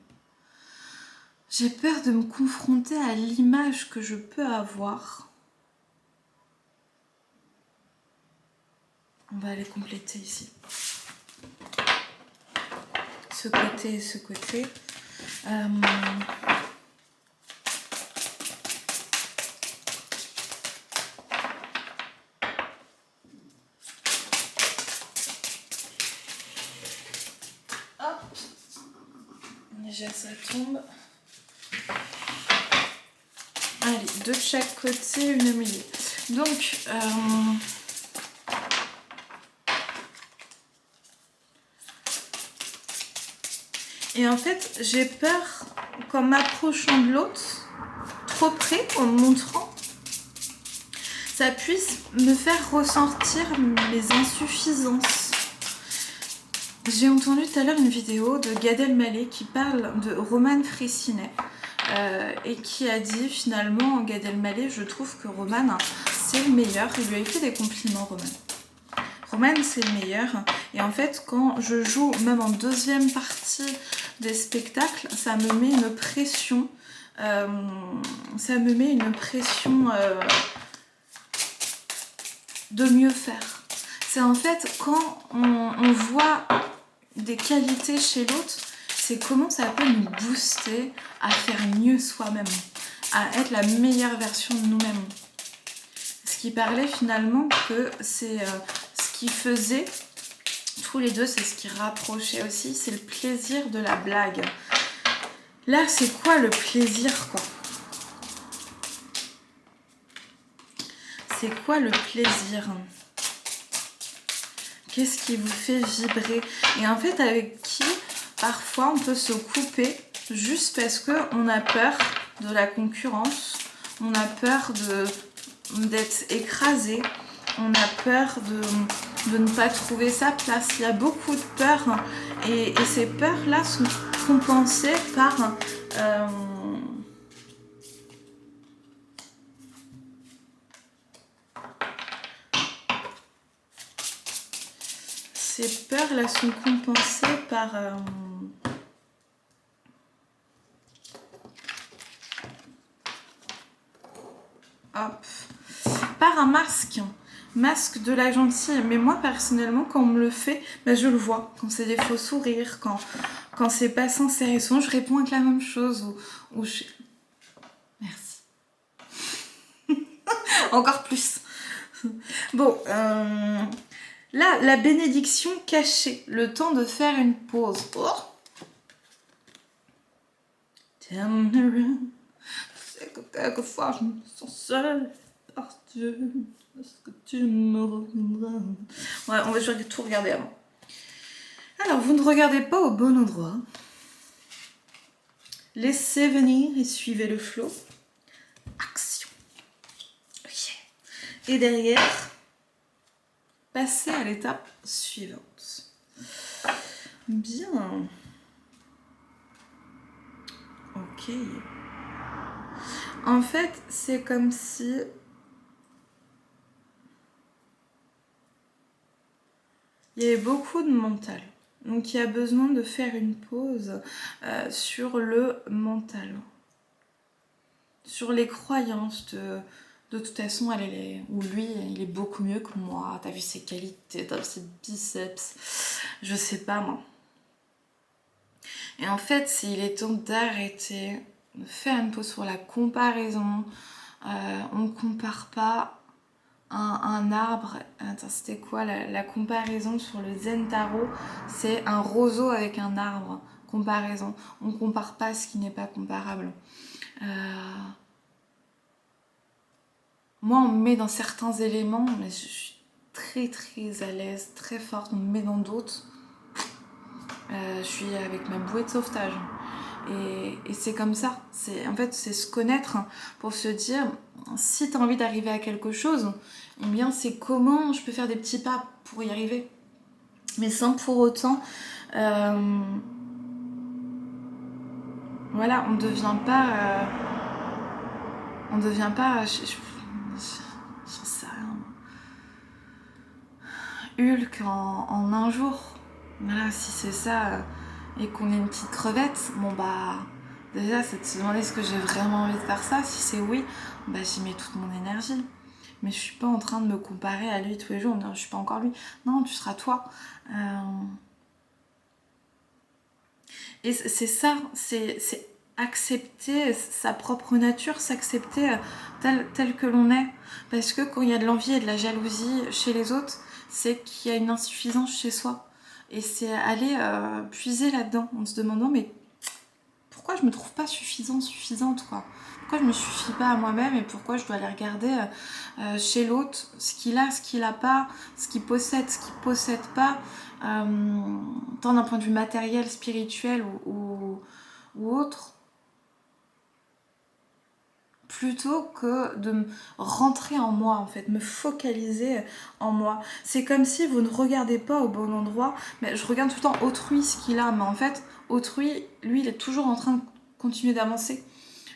J'ai peur de me confronter à l'image que je peux avoir. On va aller compléter ici. Ce côté et ce côté. Déjà ça tombe. Allez, de chaque côté, une mêlée. Donc, et en fait, j'ai peur qu'en m'approchant de l'autre, trop près, en me montrant, ça puisse me faire ressentir mes insuffisances. J'ai entendu tout à l'heure une vidéo de Gad Elmaleh qui parle de Roman Frécinet et qui a dit finalement, Gad Elmaleh, je trouve que Roman, c'est le meilleur. Il lui a fait des compliments, Roman. Roman, c'est le meilleur. Et en fait, quand je joue, même en deuxième partie des spectacles, ça me met une pression. De mieux faire. C'est en fait quand on voit des qualités chez l'autre, c'est comment ça peut nous booster à faire mieux soi-même, à être la meilleure version de nous-mêmes. Ce qui parlait finalement que c'est ce qui faisait tous les deux, c'est ce qui rapprochait aussi, c'est le plaisir de la blague. Là, c'est quoi le plaisir, quoi? C'est quoi le plaisir? Qu'est-ce qui vous fait vibrer? Et en fait, avec qui, parfois, on peut se couper juste parce qu'on a peur de la concurrence, on a peur d'être écrasé, on a peur de ne pas trouver sa place. Il y a beaucoup de peurs et ces peurs-là sont compensées par... Ces peurs-là sont compensées par... hop, par un masque de la gentille. Mais moi, personnellement, quand on me le fait, ben, je le vois. Quand c'est des faux sourires, quand c'est pas sincère. Et souvent, je réponds avec la même chose. Ou je... Merci. Encore plus. Bon, là, la bénédiction cachée. Le temps de faire une pause. Oh. Turn around. C'est que quelquefois, je me sens seule par Dieu. Est-ce que tu me reviendras? Ouais, je vais tout regarder avant. Alors, vous ne regardez pas au bon endroit. Laissez venir et suivez le flot. Action. Okay. Et derrière, passez à l'étape suivante. Bien. Ok. En fait, c'est comme si... il y avait beaucoup de mental. Donc il y a besoin de faire une pause sur le mental. Sur les croyances de toute façon, ou lui, il est beaucoup mieux que moi. T'as vu ses qualités, t'as vu ses biceps. Je sais pas, moi. Et en fait, il est temps d'arrêter, de faire une pause sur la comparaison. On ne compare pas un arbre. Attends, c'était quoi la comparaison sur le Zen Tarot? C'est un roseau avec un arbre. Comparaison. On ne compare pas ce qui n'est pas comparable. Moi, on me met dans certains éléments, mais je suis très très à l'aise, très forte. On me met dans d'autres. Je suis avec ma bouée de sauvetage. Et c'est comme ça. En fait, c'est se connaître pour se dire, si tu as envie d'arriver à quelque chose, eh bien, c'est comment je peux faire des petits pas pour y arriver. Mais sans pour autant... voilà, on ne devient pas... j'en sais rien. Hulk en un jour. Voilà, si c'est ça... et qu'on est une petite crevette, bon bah déjà c'est de se demander est-ce que j'ai vraiment envie de faire ça. Si c'est oui, bah j'y mets toute mon énergie. Mais je suis pas en train de me comparer à lui tous les jours. Non, je suis pas encore lui. Non, tu seras toi. Et c'est ça, c'est accepter sa propre nature, s'accepter tel que l'on est. Parce que quand il y a de l'envie et de la jalousie chez les autres, c'est qu'il y a une insuffisance chez soi. Et c'est aller puiser là-dedans en se demandant mais pourquoi je me trouve pas suffisante, quoi. Pourquoi je me suffis pas à moi-même et pourquoi je dois aller regarder chez l'autre ce qu'il a, ce qu'il a pas, ce qu'il possède pas, tant d'un point de vue matériel, spirituel ou autre, plutôt que de me rentrer en moi, en fait, me focaliser en moi. C'est comme si vous ne regardez pas au bon endroit, mais je regarde tout le temps autrui ce qu'il a, mais en fait, autrui, lui, il est toujours en train de continuer d'avancer.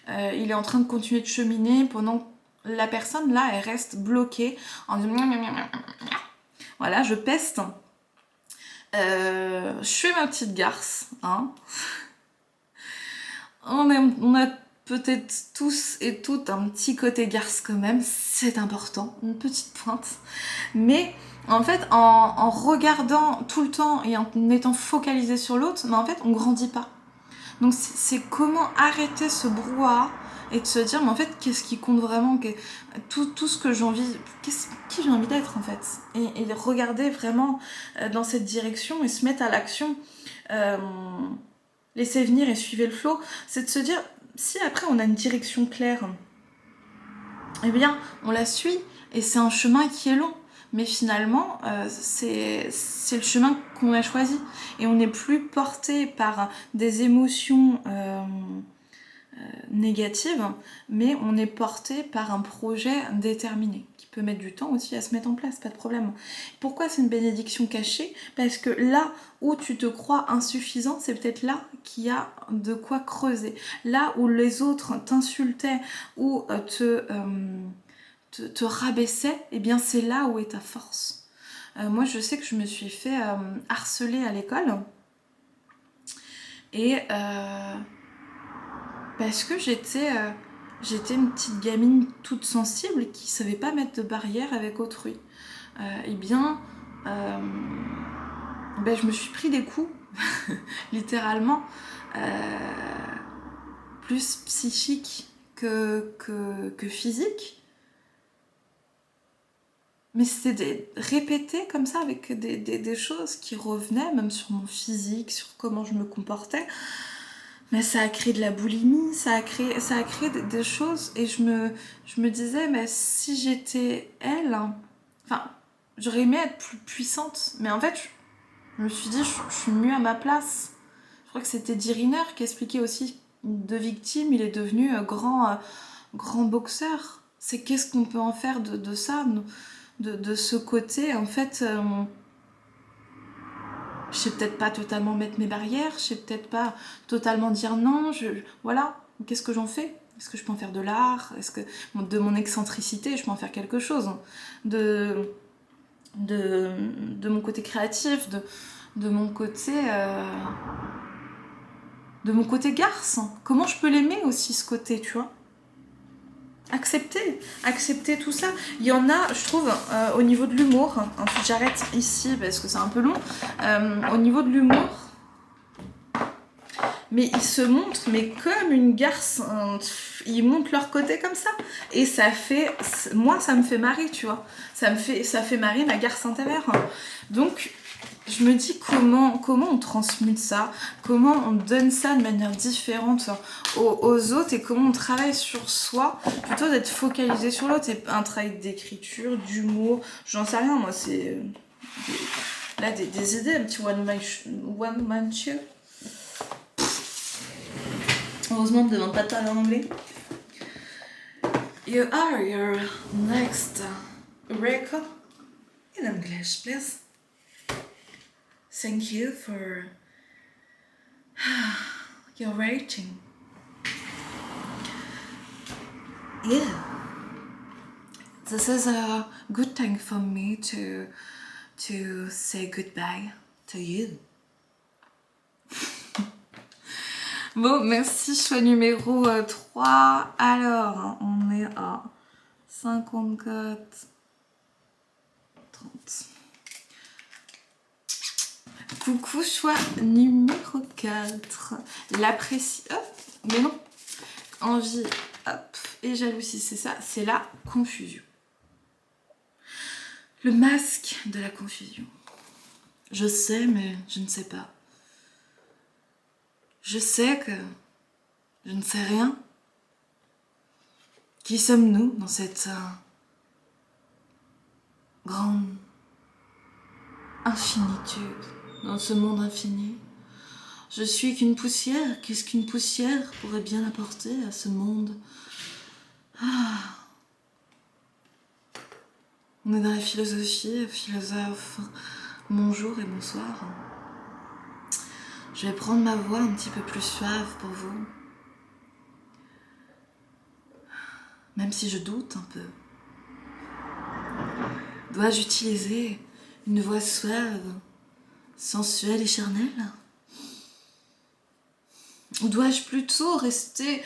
Il est en train de continuer de cheminer pendant que la personne, là, elle reste bloquée en disant voilà, je peste. Je suis ma petite garce, hein. On a peut-être tous et toutes un petit côté garce quand même, c'est important, une petite pointe. Mais en fait, en regardant tout le temps et en étant focalisé sur l'autre, mais en fait, on grandit pas. Donc c'est comment arrêter ce brouhaha et de se dire, mais en fait, qu'est-ce qui compte vraiment, tout ce que j'ai envie, qui j'ai envie d'être en fait. Et regarder vraiment dans cette direction et se mettre à l'action. Euh, Laisser venir et suivre le flow, c'est de se dire, si après on a une direction claire, eh bien on la suit et c'est un chemin qui est long. Mais finalement, c'est le chemin qu'on a choisi. Et on n'est plus porté par des émotions négatives, mais on est porté par un projet déterminé, qui peut mettre du temps aussi à se mettre en place, pas de problème. Pourquoi c'est une bénédiction cachée? Parce que là où tu te crois insuffisant, c'est peut-être là qu'il y a de quoi creuser. Là où les autres t'insultaient ou te rabaissaient, eh bien c'est là où est ta force. Moi je sais que je me suis fait harceler à l'école et parce que j'étais une petite gamine toute sensible qui savait pas mettre de barrière avec autrui. Eh bien, euh, je me suis pris des coups, littéralement, plus psychiques que physiques. Mais c'était répété comme ça avec des choses qui revenaient, même sur mon physique, sur comment je me comportais. Mais ça a créé de la boulimie, ça a créé des choses et je me disais, mais si j'étais elle, enfin, j'aurais aimé être plus puissante. Mais en fait, je me suis dit, je suis mieux à ma place. Je crois que c'était Diriner qui expliquait aussi de victime, il est devenu grand boxeur. C'est qu'est-ce qu'on peut en faire de ça, de ce côté, en fait. Je sais peut-être pas totalement mettre mes barrières, je sais peut-être pas totalement dire non, voilà, qu'est-ce que j'en fais? Est-ce que je peux en faire de l'art? Est-ce que de mon excentricité, je peux en faire quelque chose? De, de mon côté créatif, de mon côté de mon côté garce. Comment je peux l'aimer aussi ce côté, tu vois? Accepter tout ça. Il y en a, je trouve, au niveau de l'humour. Ensuite, j'arrête ici parce que c'est un peu long. Au niveau de l'humour, mais ils se montrent, mais comme une garce. Ils montrent leur côté comme ça. Et ça fait. Moi, ça me fait marrer, tu vois. Ça fait marrer ma garce intérieure. Donc, je me dis comment on transmute ça, comment on donne ça de manière différente aux autres et comment on travaille sur soi plutôt d'être focalisé sur l'autre. Et un travail d'écriture, d'humour, j'en sais rien, moi, c'est là des idées, un petit one man show. Heureusement, on ne demande pas de parler en anglais. You are your next record in English, please. Thank you for your rating. Yeah, this is a good time for me to say goodbye to you. Bon, merci, choix numéro 3. Alors, on est à 54, 30. Coucou, choix numéro 4. L'apprécie... Oh, mais non. Envie, hop, et jalousie, c'est ça, c'est la confusion. Le masque de la confusion. Je sais, mais je ne sais pas. Je sais que Je ne sais rien. Qui sommes-nous dans cette grande infinitude, dans ce monde infini? Je suis qu'une poussière. Qu'est-ce qu'une poussière pourrait bien apporter à ce monde? On est dans la philosophie, philosophe. Bonjour et bonsoir. Je vais prendre ma voix un petit peu plus suave pour vous. Même si je doute un peu. Dois-je utiliser une voix suave, sensuelle et charnelle? Ou dois-je plutôt rester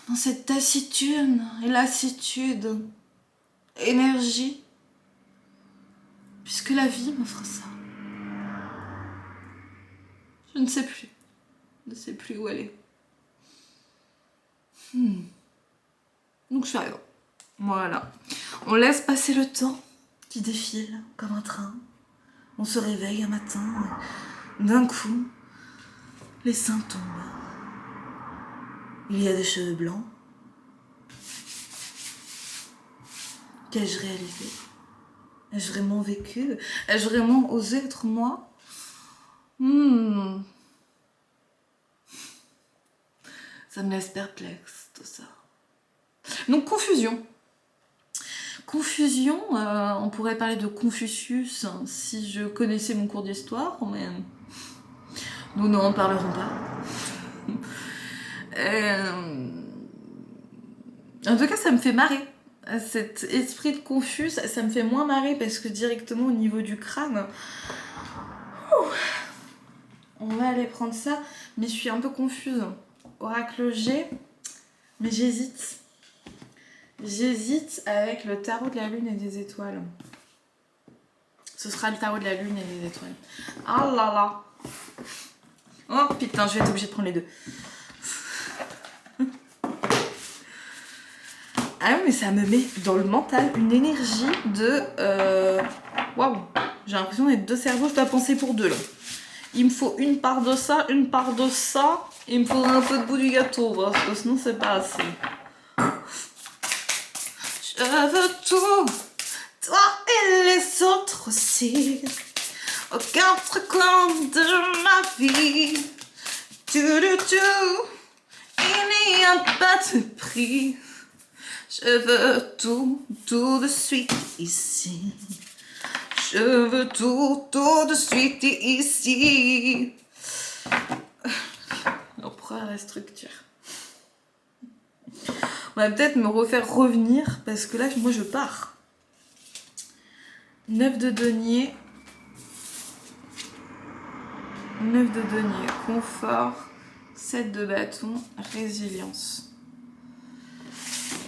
dans cette taciturne et lassitude, énergie, puisque la vie m'offre ça? Je ne sais plus. Je ne sais plus où aller. Donc je suis arrivée. Voilà. On laisse passer le temps qui défile comme un train. On se réveille un matin. D'un coup, les seins tombent. Il y a des cheveux blancs. Qu'ai-je réalisé? Ai-je vraiment vécu? Ai-je vraiment osé être moi? Ça me laisse perplexe, tout ça. Donc, confusion. Confusion, on pourrait parler de Confucius hein, si je connaissais mon cours d'histoire, mais nous n'en parlerons pas. En tout cas, ça me fait marrer. Cet esprit de Confus, ça me fait moins marrer parce que directement au niveau du crâne, on va aller prendre ça, mais je suis un peu confuse. Oracle G, mais j'hésite. J'hésite avec le tarot de la lune et des étoiles. Ce sera le tarot de la lune et des étoiles. Ah là là. Oh putain, je vais être obligée de prendre les deux. Ah oui, mais ça me met dans le mental une énergie de... Waouh. J'ai l'impression d'être deux cerveaux, je dois penser pour deux là. Il me faut une part de ça, une part de ça. Il me faudra un peu de bout du gâteau, parce que sinon c'est pas assez. Je veux tout, toi et les autres aussi. Aux quatre coins de ma vie. Il n'y a pas de prix. Je veux tout de suite ici. Je veux tout de suite ici. L'empereur à la structure. On va peut-être me refaire revenir parce que là, moi, je pars. 9 de denier. 9 de denier. Confort. 7 de bâton. Résilience.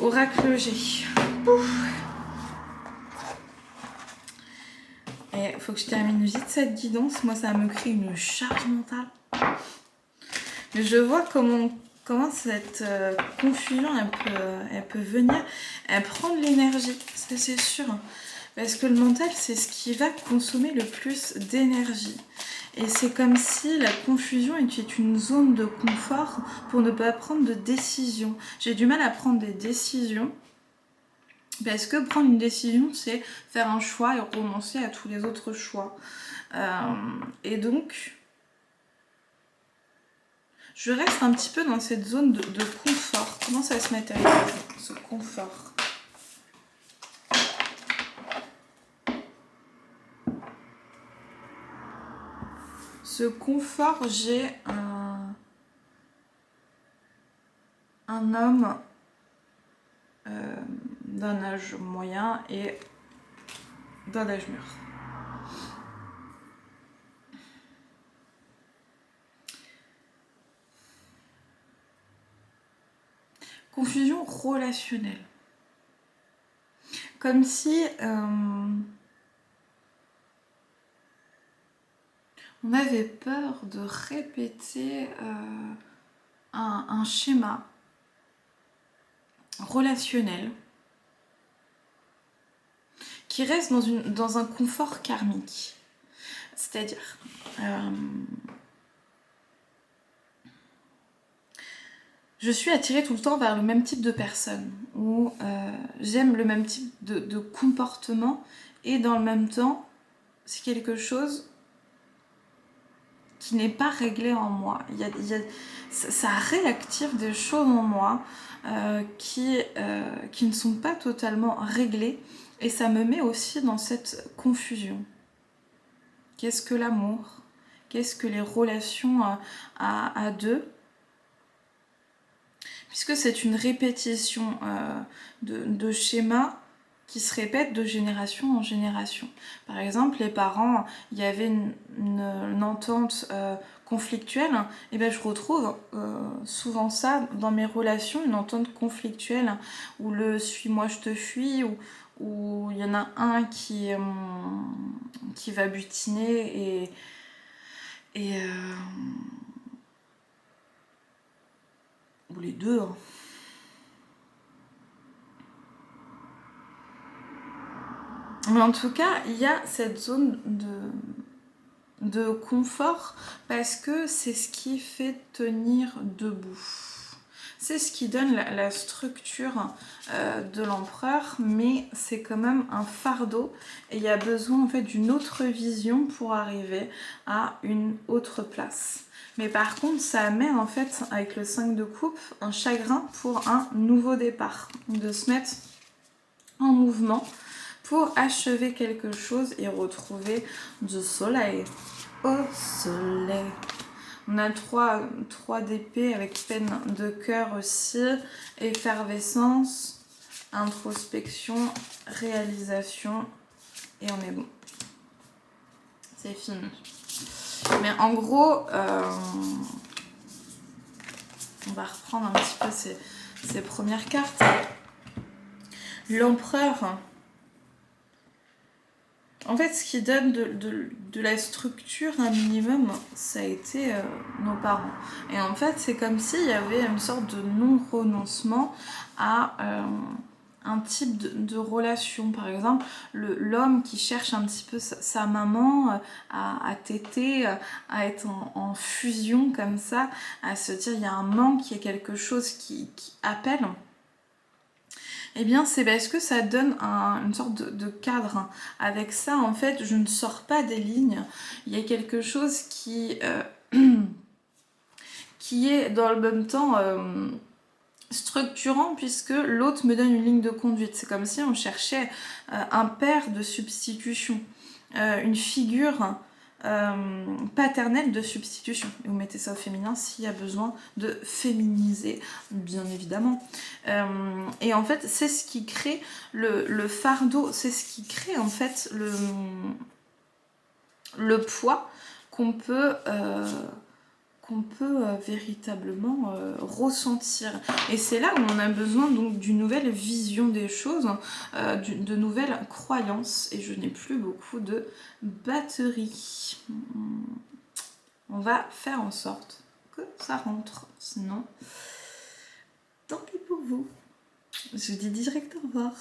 Oracle G. Ouf. Et il faut que je termine vite cette guidance. Moi, ça me crée une charge mentale. Mais je vois comment cette confusion, elle peut venir, elle prend de l'énergie, ça c'est sûr. Parce que le mental, c'est ce qui va consommer le plus d'énergie. Et c'est comme si la confusion était une zone de confort pour ne pas prendre de décision. J'ai du mal à prendre des décisions. Parce que prendre une décision, c'est faire un choix et renoncer à tous les autres choix. Et donc, je reste un petit peu dans cette zone de confort. Comment ça se matérialise, ce confort? Ce confort, j'ai un homme d'un âge moyen et d'un âge mûr. Confusion relationnelle. Comme si on avait peur de répéter un schéma relationnel qui reste dans un confort karmique. C'est-à-dire, je suis attirée tout le temps vers le même type de personne, où j'aime le même type de comportement, et dans le même temps, c'est quelque chose qui n'est pas réglé en moi. Ça réactive des choses en moi qui ne sont pas totalement réglées, et ça me met aussi dans cette confusion. Qu'est-ce que l'amour? Qu'est-ce que les relations à deux? Puisque c'est une répétition de schémas qui se répètent de génération en génération. Par exemple, les parents, il y avait une entente conflictuelle, et bien je retrouve souvent ça dans mes relations, une entente conflictuelle où le suis-moi je te fuis, où il y en a un qui va butiner et ou les deux, hein. Mais en tout cas, il y a cette zone de confort parce que c'est ce qui fait tenir debout. C'est ce qui donne la structure de l'empereur, mais c'est quand même un fardeau et il y a besoin en fait d'une autre vision pour arriver à une autre place. Mais par contre, ça amène en fait, avec le 5 de coupe, un chagrin pour un nouveau départ, de se mettre en mouvement pour achever quelque chose et retrouver du soleil. Au soleil. On a 3 d'épée avec peine de cœur aussi, effervescence, introspection, réalisation, et on est bon. C'est fini. Mais en gros, on va reprendre un petit peu ces premières cartes. L'empereur. En fait, ce qui donne de la structure un minimum, ça a été nos parents. Et en fait, c'est comme s'il y avait une sorte de non-renoncement à un type de relation. Par exemple, l'homme qui cherche un petit peu sa maman à téter, à être en fusion comme ça, à se dire il y a un manque, il y a quelque chose qui appelle. Eh bien, c'est parce que ça donne une sorte de cadre. Avec ça, en fait, je ne sors pas des lignes. Il y a quelque chose qui est dans le même temps structurant, puisque l'autre me donne une ligne de conduite. C'est comme si on cherchait un père de substitution, une figure paternelle de substitution. Et vous mettez ça au féminin s'il y a besoin de féminiser, bien évidemment. Et en fait, c'est ce qui crée le fardeau, c'est ce qui crée en fait le poids qu'on peut véritablement ressentir. Et c'est là où on a besoin donc d'une nouvelle vision des choses, de nouvelles croyances. Et je n'ai plus beaucoup de batterie. On va faire en sorte que ça rentre. Sinon, tant pis pour vous. Je dis direct au revoir.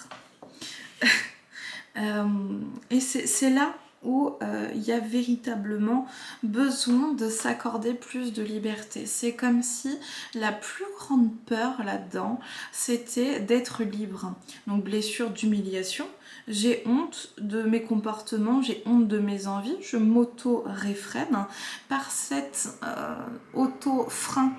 Et c'est là où il y a véritablement besoin de s'accorder plus de liberté. C'est comme si la plus grande peur là-dedans, c'était d'être libre. Donc blessure d'humiliation, j'ai honte de mes comportements, j'ai honte de mes envies, je m'auto-réfrène par cet auto-frein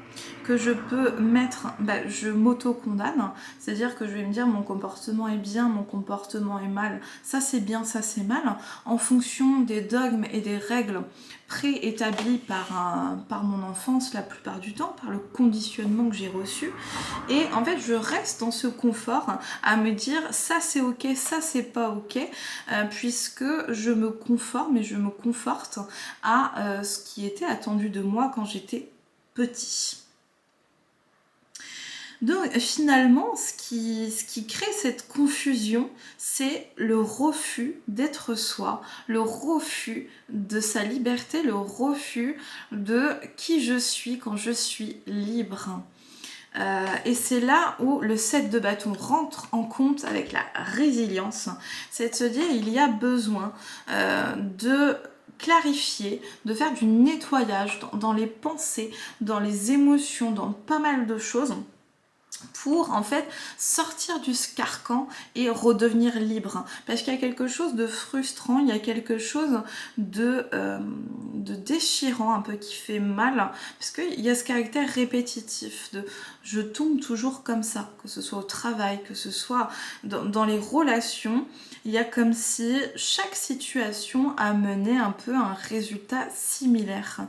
que je peux mettre, je m'auto-condamne, c'est-à-dire que je vais me dire mon comportement est bien, mon comportement est mal, ça c'est bien, ça c'est mal, en fonction des dogmes et des règles préétablies par mon enfance la plupart du temps, par le conditionnement que j'ai reçu. Et en fait, je reste dans ce confort à me dire ça c'est ok, ça c'est pas ok, puisque je me conforme et je me conforte à ce qui était attendu de moi quand j'étais petit. Donc finalement, ce qui crée cette confusion, c'est le refus d'être soi, le refus de sa liberté, le refus de qui je suis quand je suis libre. Et c'est là où le 7 de bâton rentre en compte avec la résilience. C'est de se dire il y a besoin de clarifier, de faire du nettoyage dans les pensées, dans les émotions, dans pas mal de choses pour en fait sortir du carcan et redevenir libre. Parce qu'il y a quelque chose de frustrant, il y a quelque chose de déchirant un peu qui fait mal, parce qu'il y a ce caractère répétitif de je tombe toujours comme ça, que ce soit au travail, que ce soit dans les relations, il y a comme si chaque situation amenait un peu un résultat similaire.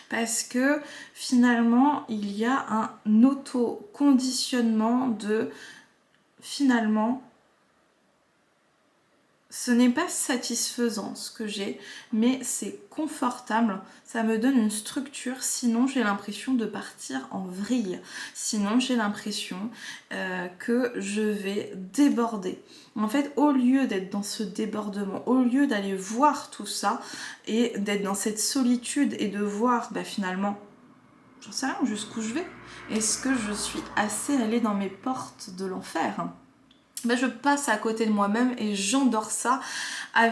Parce que finalement, il y a un auto-conditionnement de finalement, ce n'est pas satisfaisant ce que j'ai, mais c'est confortable, ça me donne une structure, sinon j'ai l'impression de partir en vrille, sinon j'ai l'impression que je vais déborder. En fait, au lieu d'être dans ce débordement, au lieu d'aller voir tout ça et d'être dans cette solitude et de voir finalement, j'en sais rien jusqu'où je vais, est-ce que je suis assez allée dans mes portes de l'enfer ? Je passe à côté de moi-même et j'endors ça avec